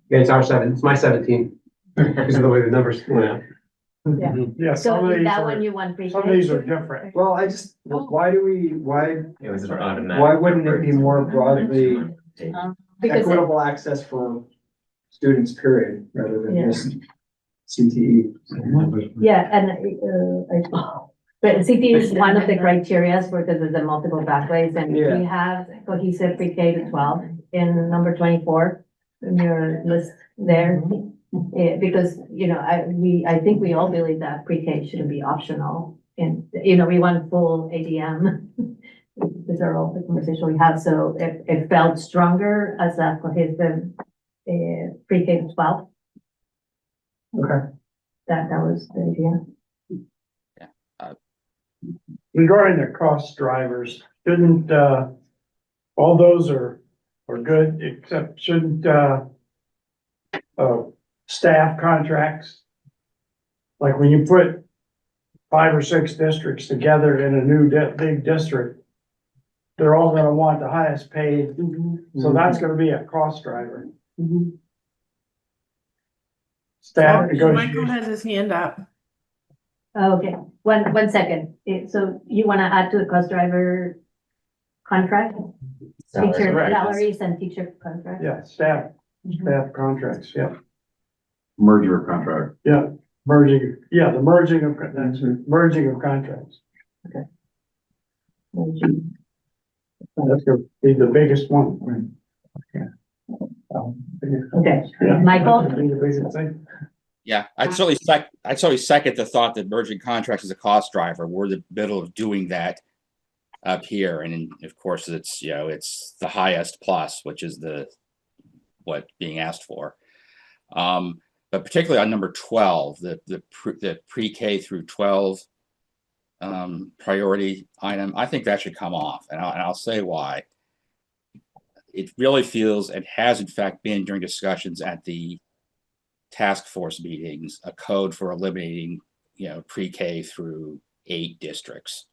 Yeah, it's my 17, because of the way the numbers went out. Yeah. Yeah, So is that one you want pre-K? some of these are different. Well, why It was an automatic. why wouldn't it be more broadly Because equitable access for students, period, rather than just CTE? yeah, and, but CT is one of the criteria for, because there's a multiple pathways, and Yeah. we have cohesive pre-K to 12 in number 24 in your list there. Because, I think we all believe that pre-K shouldn't be optional, and, we want full ADM. These are all the conversation we have, so it felt stronger as a cohesive pre-K to 12. Okay. That was the idea. Regarding the cost drivers, shouldn't, all those are good, except shouldn't, staff contracts, like when you put 5 or 6 districts together in a new big district, they're all gonna want the highest paid, so that's gonna be a cost driver. Staff Michael negotiation. has his hand up. Okay, one second. So you want to add to the cost driver contract? Teacher Correct. salaries and teacher contract? Yeah, staff contracts, yeah. Merger contract. Yeah, the merging of contracts. That's gonna be the biggest one. Okay, Yeah. Michael? That'd be the biggest thing. Yeah, I'd certainly second the thought that merging contracts is a cost driver. We're in the middle of doing that up here, and of course, it's it's the highest plus, which is what being asked for. But particularly on number 12, the pre-K through 12 priority item, I think that should come off, and I'll say why. It really feels, and has in fact been during discussions at the task force meetings, a code for eliminating, pre-K through 8 districts.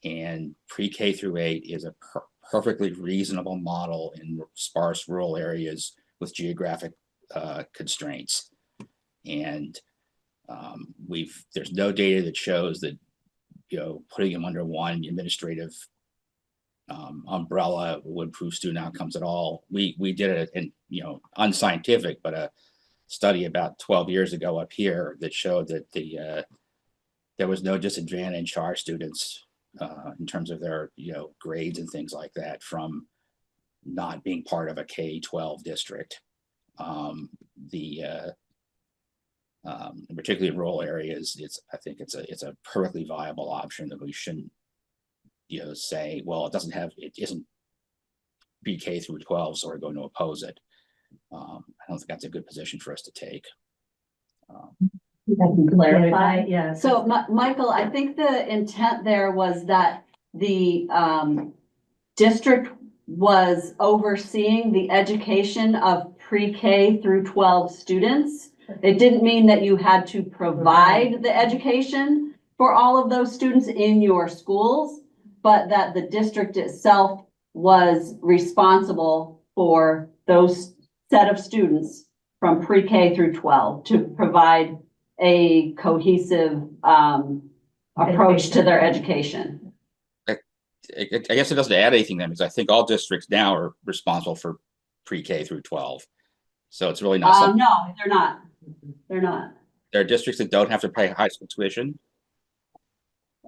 And pre-K through 8 is a perfectly reasonable model in sparse rural areas with geographic constraints. And there's no data that shows that, putting them under one administrative umbrella would improve student outcomes at all. We did it in, unscientific, but a study about 12 years ago up here that showed that there was no disadvantage to our students in terms of their grades and things like that from not being part of a K-12 district. Particularly in rural areas, I think it's a perfectly viable option that we shouldn't say, well, it isn't pre-K through 12, so we're going to oppose it. I don't think that's a good position for us to take. Clarify. Yeah. So Michael, I think the intent there was that the district was overseeing the education of pre-K through 12 students. It didn't mean that you had to provide the education for all of those students in your schools, but that the district itself was responsible for those set of students from pre-K through 12 to provide a cohesive approach to their education. I guess it doesn't add anything then, because I think all districts now are responsible for pre-K through 12. So it's really not something. No, they're not. They're not. There are districts that don't have to pay high school tuition.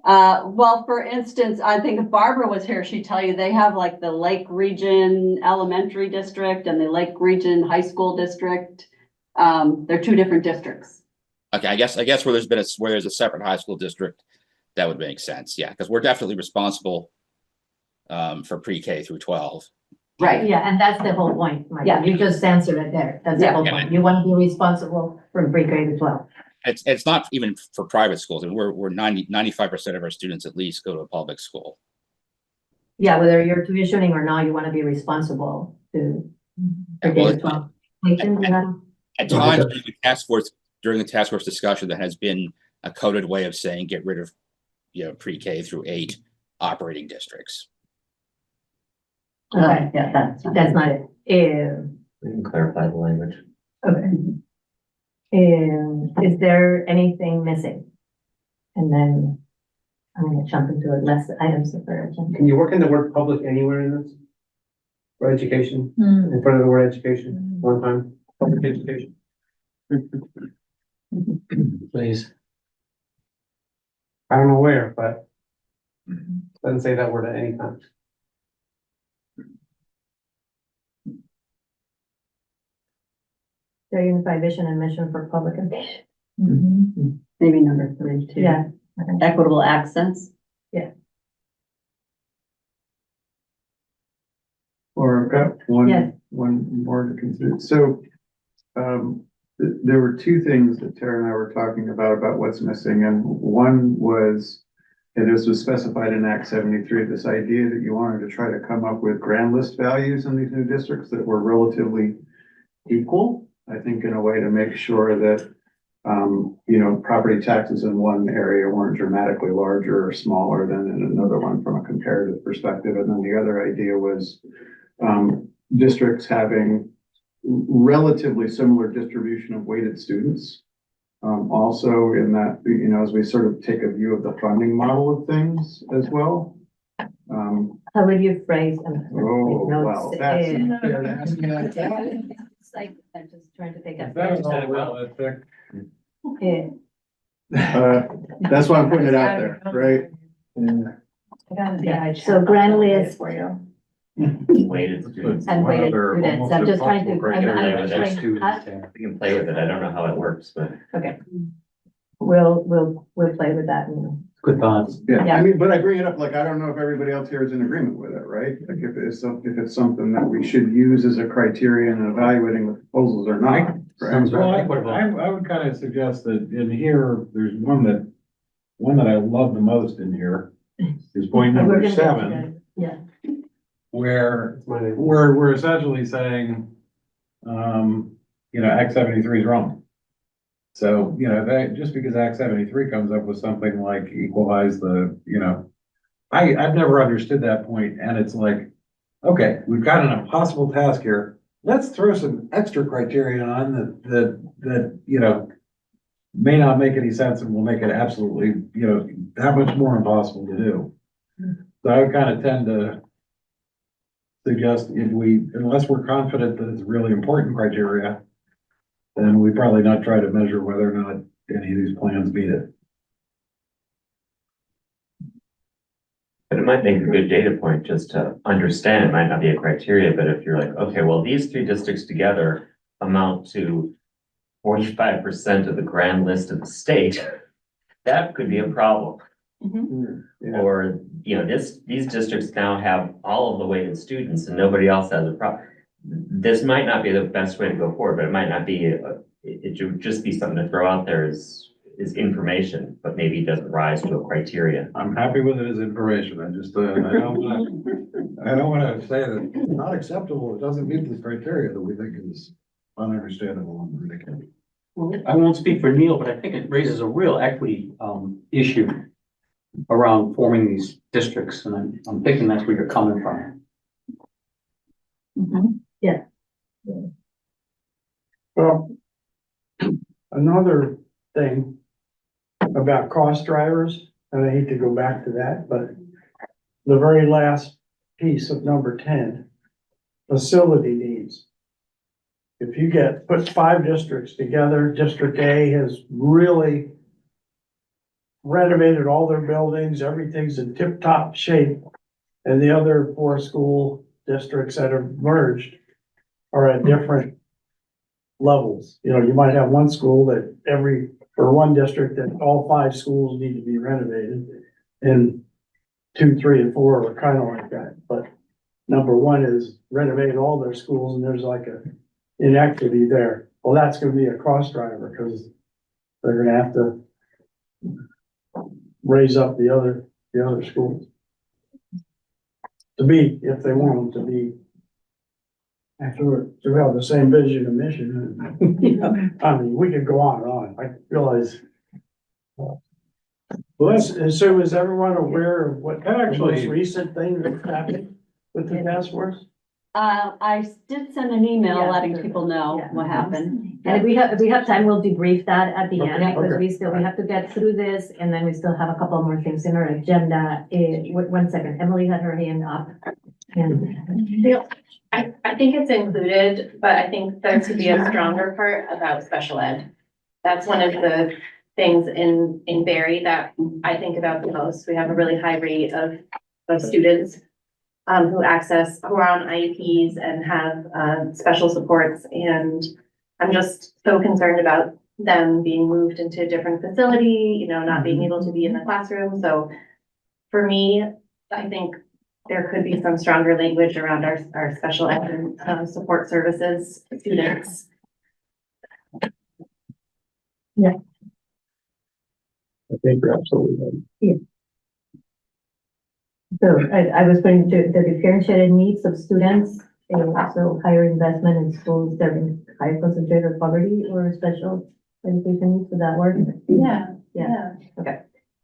Well, for instance, I think if Barbara was here, she'd tell you they have like the Lake Region Elementary District and the Lake Region High School District. They're two different districts. Okay, I guess where there's a separate high school district, that would make sense. Yeah, because we're definitely responsible for pre-K through 12. Right. Yeah, and that's the whole point, Mike. Yeah. You just answered it there. That's the Yeah. whole point. You want to be responsible from pre-K to 12. It's not even for private schools, and we're 95% of our students at least go to a public school. Yeah, whether you're tuitioning or not, you want to be responsible to pre-K to 12. At times during the task force discussion, there has been a coded way of saying get rid of, pre-K through 8 operating districts. Okay, yeah, that's not it. We can clarify the language. Okay. Is there anything missing? And then I'm going to jump into less items of our agenda. Can you work in the word public anywhere in this? For education, in front of the word education, one time, public education. Please. I don't know where, but doesn't say that word at any time. Their unified vision and mission for public education. Maybe number 3 too. Yeah. Equitable access. Yeah. Or I've got one more to consider. So, there were two things that Tara and I were talking about what's missing, and one was, and this was specified in Act 73, this idea that you wanted to try to come up with grand list values in these new districts that were relatively equal, I think, in a way to make sure that, property taxes in one area weren't dramatically larger or smaller than in another one from a comparative perspective. And then the other idea was districts having relatively similar distribution of weighted students. Also in that, as we sort of take a view of the funding model of things as well. How would you phrase? Well, that's fair to ask me that. It's like, I'm just trying to think of. That's all realistic. That's why I'm putting it out there, right? Yeah, so grand list for you. Weighted students. And weighted students. I'm just trying to. We can play with it. I don't know how it works, but. Okay. We'll play with that. Good thoughts. Yeah, Yeah. I mean, but I bring it up, like, I don't know if everybody else here is in agreement with it, right? Like, if it's something that we should use as a criterion in evaluating the proposals or not. Right? Well, I would kind of suggest that in here, there's one that I love the most in here is point We're number gonna get to 7, that. Yeah. where we're essentially saying, Act 73 is wrong. So, just because Act 73 comes up with something like equalize the, I've never understood that point. And it's like, okay, we've got an impossible task here. Let's throw some extra criteria on that may not make any sense and will make it absolutely, that much more impossible to do. So I would kind of tend to suggest unless we're confident that it's really important criteria, then we probably not try to measure whether or not any of these plans meet it. But it might make a good data point just to understand. It might not be a criteria, but if you're like, okay, well, these 3 districts together amount to 45% of the grand list of the state, that could be a problem. Yeah. Or, these districts now have all of the weighted students and nobody else has a problem. This might not be the best way to go forward, but it might not be it should just be something to throw out there is information, but maybe it doesn't rise to a criteria. I'm happy with it as information. I just, I don't wanna say that it's not acceptable. It doesn't meet this criteria that we think is ununderstandable and ridiculous. I won't speak for Neil, but I think it raises a real equity, issue around forming these districts, and I'm thinking that's where you're coming from. Yeah. Well, another thing about cost drivers, and I hate to go back to that, but the very last piece of number 10, facility needs. If you put 5 districts together, District A has really renovated all their buildings, everything's in tip-top shape, and the other 4 school districts that have merged are at different levels. You know, you might have one school that or one district that all 5 schools need to be renovated, and 2, 3, and 4 are kind of like that. But number 1 is renovate all their schools, and there's like a inequity there. Well, that's gonna be a cost driver, because they're gonna have to raise up the other schools to be, if they want them to be, to have the same vision and mission. I mean, we could go on and on. I realize. Well, so is everyone aware of what the most recent thing that's happened with the task force? I did send an email Yeah. letting people know what happened. And if we have time, we'll debrief that at the end, Okay, because okay. we have to get through this, and then we still have a couple more things in our agenda. One second, Emily had her hand up. And I think it's included, but I think there could be a stronger part about special ed. That's one of the things in Barry that I think about the most. We have a really high rate of students who are on IEPs and have special supports, and I'm just so concerned about them being moved into a different facility, not being able to be in the classroom. So for me, I think there could be some stronger language around our special ed and support services students. Yeah. I think you're absolutely right. So I was going to the differentiated needs of students, and also higher investment in schools that are high concentrated poverty or special education needs. Would that work? Yeah. Okay.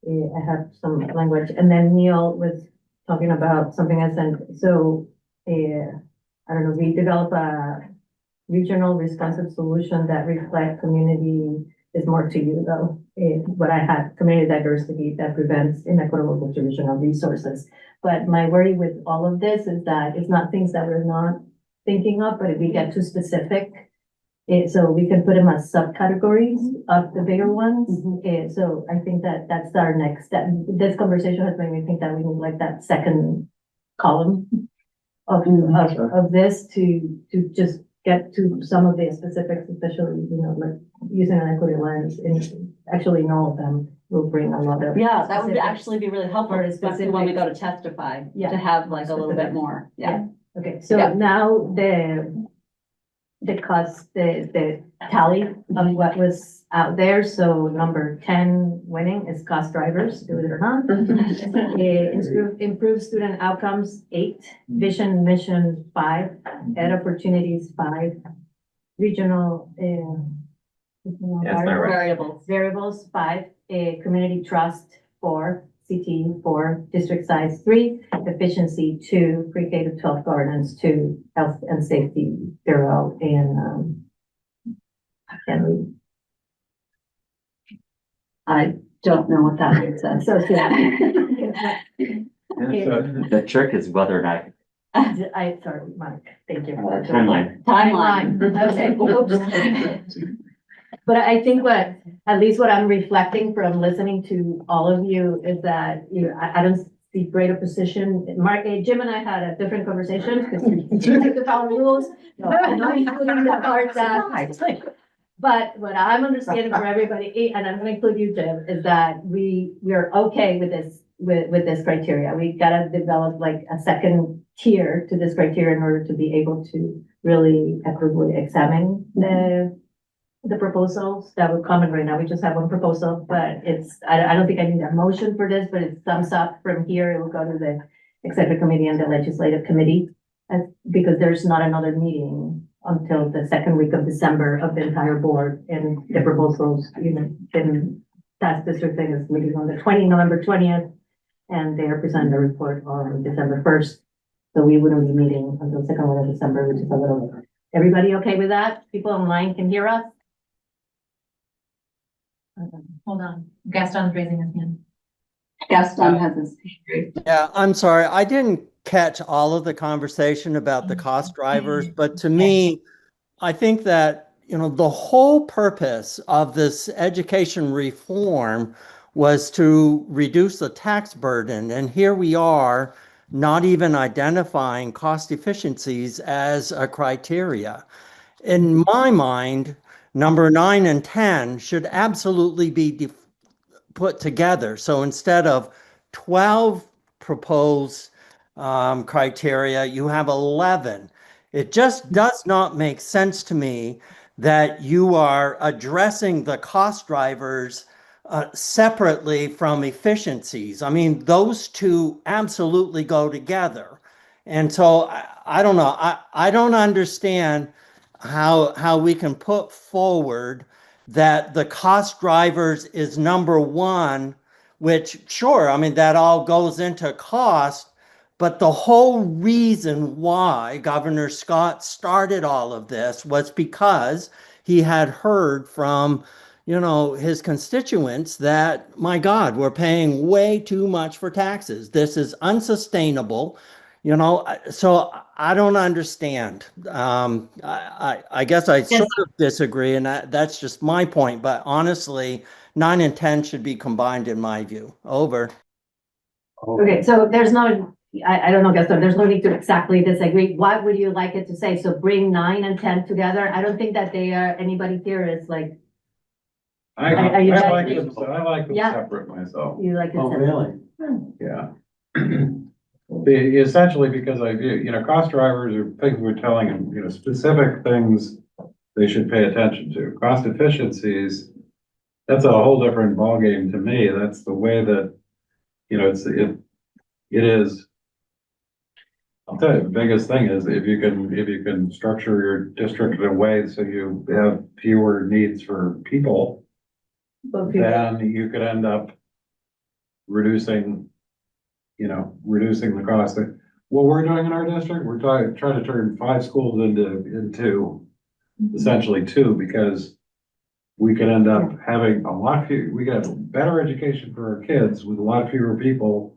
I have some language, and then Neil was talking about something I sent. So, I don't know, we develop a regional responsive solution that reflects community is more to you though. What I had, community diversity that prevents inequitable distribution of resources. But my worry with all of this is that it's not things that we're not thinking of, but if we get too specific, so we can put them as subcategories of the bigger ones. So I think that that's our next step. This conversation has made me think that we need like that second column of this to just get to some of the specifics, especially, like using an equity lens, and actually all of them will bring a lot of. Yeah, that would specifics. actually be really helpful, For especially when we go to testify, Yeah. to have like a little bit more, yeah. Okay, so Yeah. now the cost, the tally of what was out there, so number 10 winning is cost drivers, believe it or not. Improve student outcomes, 8, vision, mission, 5, ed opportunities, 5, regional, variables, 5, community trust, 4, CT, 4, district size, 3, efficiency, 2, pre-K to 12 governance, 2, health and safety, 0, and I don't know what that means. So, The trick is whether or not sorry, Mike, thank you. timeline. Okay. Oops. But I think at least what I'm reflecting from listening to all of you is that, I don't see greater position. Mark, Jim and I had a different conversation because you like to follow rules. No, I'm not including the part that. But what I'm understanding for everybody, and I'm going to include you, Jim, is that we are okay with this, with this criteria. We got to develop like a second tier to this criteria in order to be able to really equitably examine the proposals that were coming right now. We just have one proposal, but I don't think I need a motion for this, but it's thumbs up from here. It will go to the executive committee and the legislative committee. Because there's not another meeting until the second week of December of the entire board, and the proposals, then that's district thing is meeting on the November 20th, and they are presenting the report on December 1st. So we wouldn't be meeting until the second week of December, which is a little later. Everybody okay with that? People online can hear us? Hold on. Gaston's raising his hand. Gaston has his hand raised. Yeah, I'm sorry. I didn't catch all of the conversation about the cost drivers, but to me, I think that, the whole purpose of this education reform was to reduce the tax burden. And here we are, not even identifying cost efficiencies as a criteria. In my mind, number 9 and 10 should absolutely be put together. So instead of 12 proposed criteria, you have 11. It just does not make sense to me that you are addressing the cost drivers separately from efficiencies. I mean, those two absolutely go together. And so I don't know. I don't understand how we can put forward that the cost drivers is number one, which sure, I mean, that all goes into cost, but the whole reason why Governor Scott started all of this was because he had heard from, his constituents that, my God, we're paying way too much for taxes. This is unsustainable. So I don't understand. I guess I sort of disagree, and that's just my point. But honestly, 9 and 10 should be combined in my view. Over. Okay, so there's no, I don't know, Gaston, there's no need to exactly disagree. What would you like it to say? So bring 9 and 10 together? I don't think that anybody here is like. I like them Yeah. separate myself. You like it Oh, separate? really? Yeah. Essentially because I view, cost drivers are things we're telling them, specific things they should pay attention to. Cost efficiencies, that's a whole different ballgame to me. That's the way that, it is. I'll tell you, the biggest thing is if you can structure your district in a way so you have fewer needs for people, then you could end up reducing the cost. What we're doing in our district, we're trying to turn 5 schools into essentially 2, because we could end up having a lot fewer, we got better education for our kids with a lot fewer people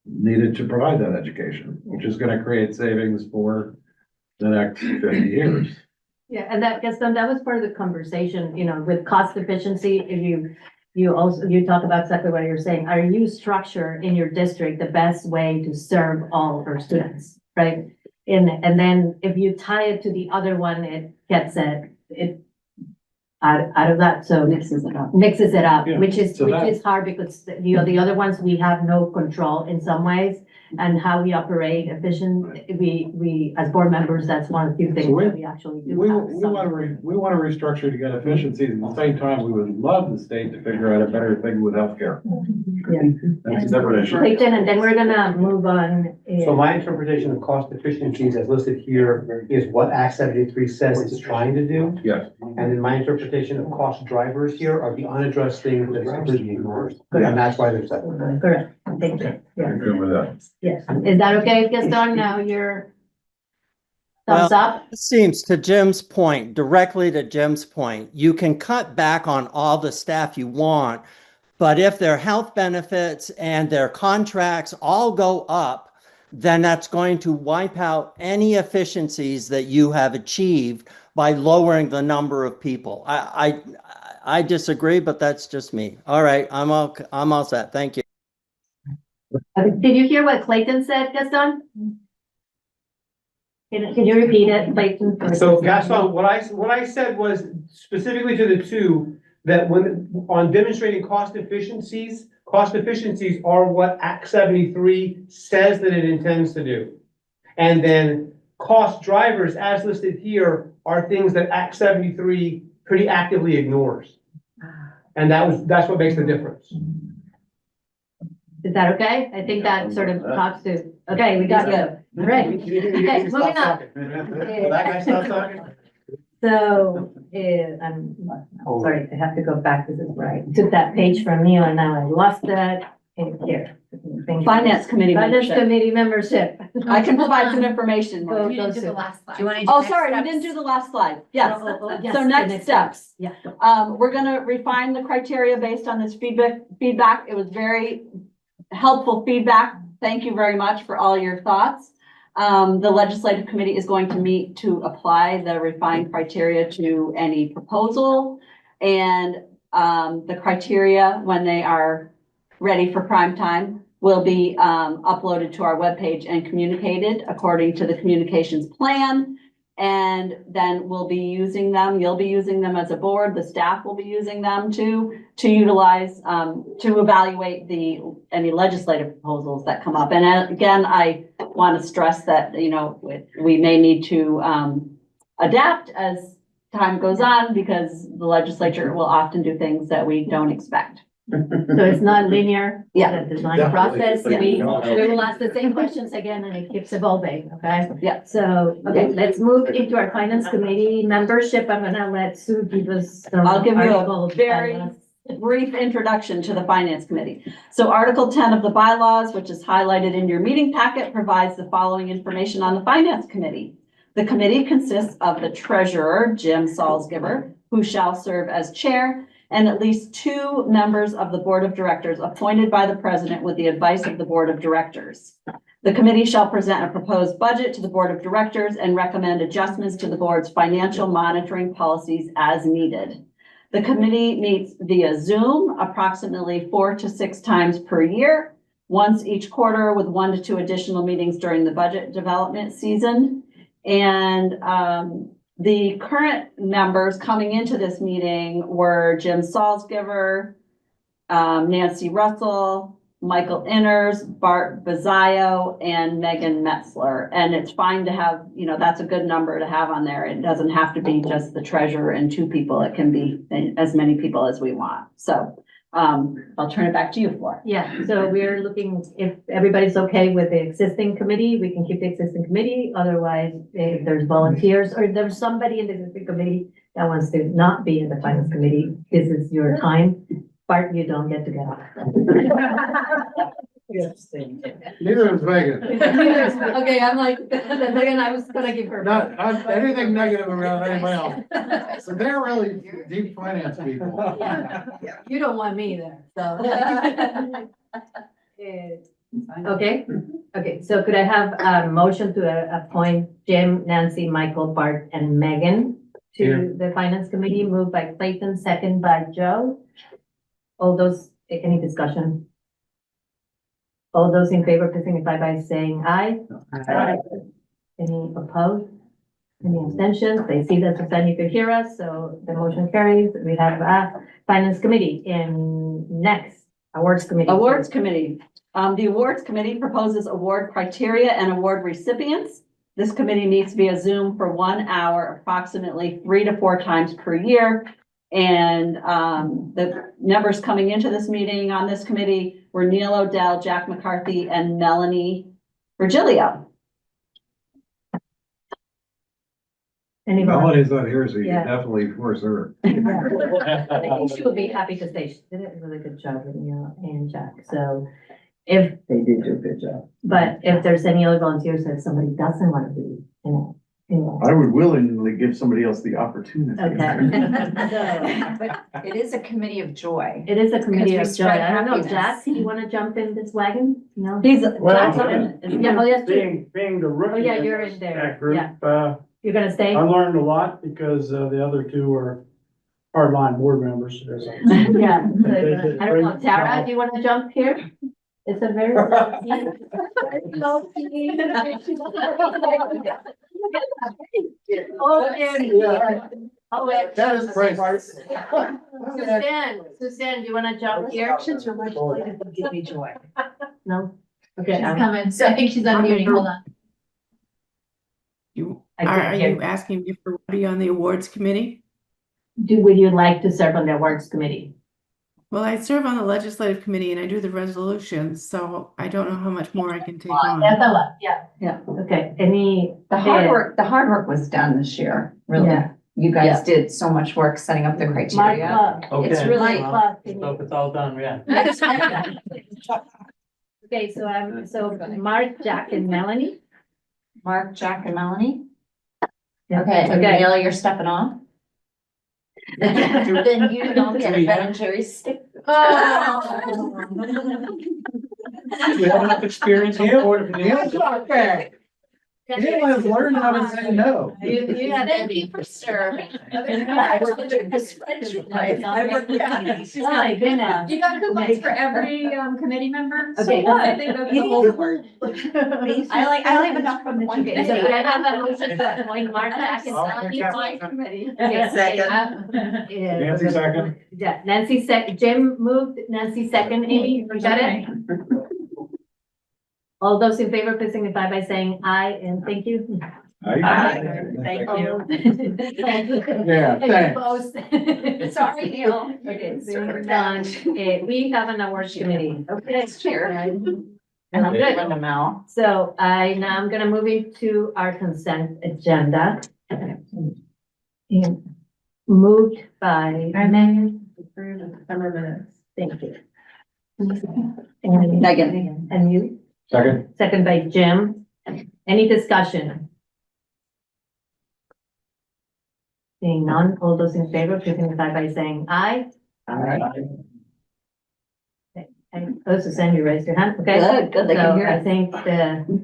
needed to provide that education, which is going to create savings for the next 50 years. Yeah, and that was part of the conversation, with cost efficiency. If you talk about exactly what you're saying. Are you structure in your district the best way to serve all of our students, right? And then if you tie it to the other one, it gets it out of that. So mixes it up, Yeah. which is So hard because the other ones we have no control in some ways, and how we operate efficient. We as board members, that's one of the few things that we actually do. We want to restructure to get efficiencies. At the same time, we would love the state to figure out a better thing with healthcare. Yeah. That's a different issue. Clayton, and then we're gonna move on. So my interpretation of cost efficiencies as listed here is what Act 73 says it's trying to do. Yes. And then my interpretation of cost drivers here are the unaddressed things that are being ignored. And that's why they're separate. Correct. Thank you. Yeah. I'm good with that. Yes. Is that okay, Gaston? Now you're thumbs up? It seems to Jim's point, directly to Jim's point, you can cut back on all the staff you want, but if their health benefits and their contracts all go up, then that's going to wipe out any efficiencies that you have achieved by lowering the number of people. I disagree, but that's just me. All right, I'm all set. Thank you. Did you hear what Clayton said, Gaston? Can you repeat it, Clayton? So Gaston, what I said was specifically to the 2, that when on demonstrating cost efficiencies are what Act 73 says that it intends to do. And then cost drivers as listed here are things that Act 73 pretty actively ignores. And that's what makes the difference. Is that okay? I think that sort of talks to, okay, we got you. All right. Okay, moving on. Will that guy stop talking? So, I'm sorry, I have to go back. This is right. Took that page from you and now I lost that in here. Finance committee Finance membership. committee membership. I can provide some information. Go- You go didn't do to- the last slide. Do you wanna do Oh, next sorry, we steps? didn't do the last slide. Yes. Yes, So the next steps. Yeah. We're gonna refine the criteria based on this feedback. It was very helpful feedback. Thank you very much for all your thoughts. The legislative committee is going to meet to apply the refined criteria to any proposal. And, the criteria, when they are ready for prime time, will be, uploaded to our webpage and communicated according to the communications plan. And then we'll be using them, you'll be using them as a board, the staff will be using them to utilize, to evaluate any legislative proposals that come up. And again, I want to stress that, we may need to, adapt as time goes on because the legislature will often do things that we don't expect. So it's not linear. Yeah. The design Definitely. process, Yeah. we will ask the same questions again and it keeps evolving, okay? Yeah. So, okay, let's move into our finance committee membership. I'm gonna let Sue give us some. I'll give you a articles very by us. brief introduction to the Finance Committee. So Article 10 of the bylaws, which is highlighted in your meeting packet, provides the following information on the Finance Committee. The committee consists of the treasurer, Jim Salzgiver, who shall serve as chair, and at least 2 members of the board of directors appointed by the president with the advice of the board of directors. The committee shall present a proposed budget to the board of directors and recommend adjustments to the board's financial monitoring policies as needed. The committee meets via Zoom approximately 4 to 6 times per year, once each quarter with 1 to 2 additional meetings during the budget development season. And, the current members coming into this meeting were Jim Salzgiver, Nancy Russell, Michael Inners, Bart Bazzaio, and Megan Metzler. And it's fine to have, that's a good number to have on there. It doesn't have to be just the treasurer and 2 people. It can be as many people as we want. So, I'll turn it back to you, Flora. Yeah, so we're looking, if everybody's okay with the existing committee, we can keep the existing committee. Otherwise, if there's volunteers or if there's somebody in the existing committee that wants to not be in the finance committee, this is your time. Bart, you don't get to get off. Neither is Megan. Okay, I'm like, Megan, I was gonna give her. Not anything negative around anybody else. So they're really deep finance people. You don't want me there, so. Okay, so could I have a motion to appoint Jim, Nancy, Michael, Bart, and Megan to the finance committee, moved by Clayton, second by Joe? All those, any discussion? All those in favor, please signify by saying aye. Aye. Any opposed? Any abstentions? They see that Suzanne, you could hear us, so the motion carries. We have a finance committee in next, awards committee. Awards Committee. The Awards Committee proposes award criteria and award recipients. This committee meets via Zoom for 1 hour, approximately 3 to 4 times per year. And the members coming into this meeting on this committee were Neil Odell, Jack McCarthy, and Melanie Virgilio. Melanie's not here, so you Yeah. can definitely force her. I think she would be happy to stay. She did a really good job with Neil and Jack. So if They did do a good job. But if there's any other volunteers that somebody doesn't want to be, anyway. I would willingly give somebody else the opportunity. Okay. But it is a committee of joy. It is a committee Because of we joy. spread I don't know, happiness. Jack, do you want to jump in this wagon? No? He's, Well, Jack's in it. Yeah, oh, yes, true. being the Oh, rookie. yeah, you're in there. that group, Yeah. You're gonna stay? I learned a lot because, the other 2 are hardline board members. Yeah. They I did don't great know, Tara, job. do you want to jump here? It's a very. Oh, wait. That is great. Suzanne, do you want to jump here? Give me joy. No? Okay. She's coming, so I think she's unmuting, hold on. You, I couldn't are hear. you asking me for to be on the awards committee? would you like to serve on the awards committee? Well, I serve on the legislative committee and I do the resolutions, so I don't know how much more I can take on. That's a lot, yeah. Yeah. Okay, The hard work was done this year, really. Yeah. You guys did so much work setting up the criteria. It's Okay. really, Mark, Hope it's all done, yeah. okay, so Mark, Jack, and Melanie. Mark, Jack, and Melanie. Yeah. Okay, and Okay. Neil, you're stepping off. Then you don't get a Ben and Jerry's stick. We have enough experience on the board of Anyone learn how to say no. You have Thank you for serving. My goodness. You got coupons for every committee member? So Okay. what? I think that's the whole board. I only have enough from one Okay, so committee. could I have a motion to appoint Mark, Jack, and Melanie? Okay, Nancy second. Yeah, Nancy Jim moved, Nancy second, Amy, you got it? All those in favor, please signify by saying aye and thank you. Thank you. Yeah, Any thanks. opposed? Sorry, Neil. Okay, so we're done. We have an awards committee. Okay, Chair. and I'm good. Run them out. So now I'm gonna move into our consent agenda. And moved by Megan. Approve the December minutes. Thank you. And Megan. And you? Second. Second by Jim. Any discussion? Seeing none, all those in favor, please signify by saying aye. And also Sandy, raise your hand, okay? Good, they can So hear I it. think the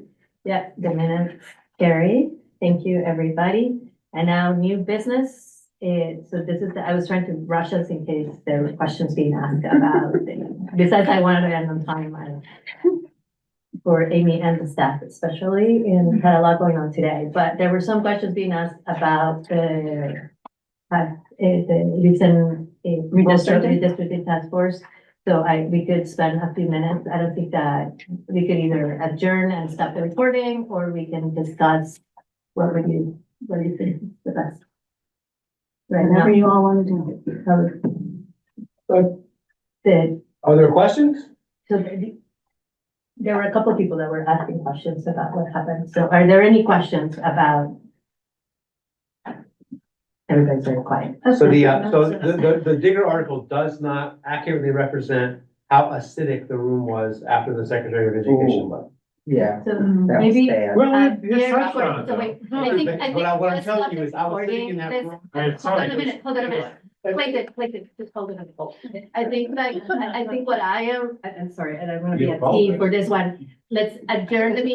minutes carry. Thank you, everybody. And now new business. So this is, I was trying to rush us in case there were questions being asked about things. Besides, I wanted to end on time for Amy and the staff especially, and had a lot going on today. But there were some questions being asked about the recent redistricting task force. So we could spend a few minutes. I don't think that we could either adjourn and stop the recording, or we can discuss what do you think is the best? Right now. Whatever you all want to do. Are there questions? So there were a couple of people that were asking questions about what happened. So are there any questions about? Everybody's very quiet. So the Digger article does not accurately represent how acidic the room was after the Secretary of Education left. Yeah. So maybe. Well, here, touched on it, so wait, though. I think What I'm let's telling stop you the is I was sitting in that recording. room. Hold on a minute, Play it, just hold it on hold. I think I think what I am, I'm sorry, and I want to be a team for this one. Let's adjourn the meeting.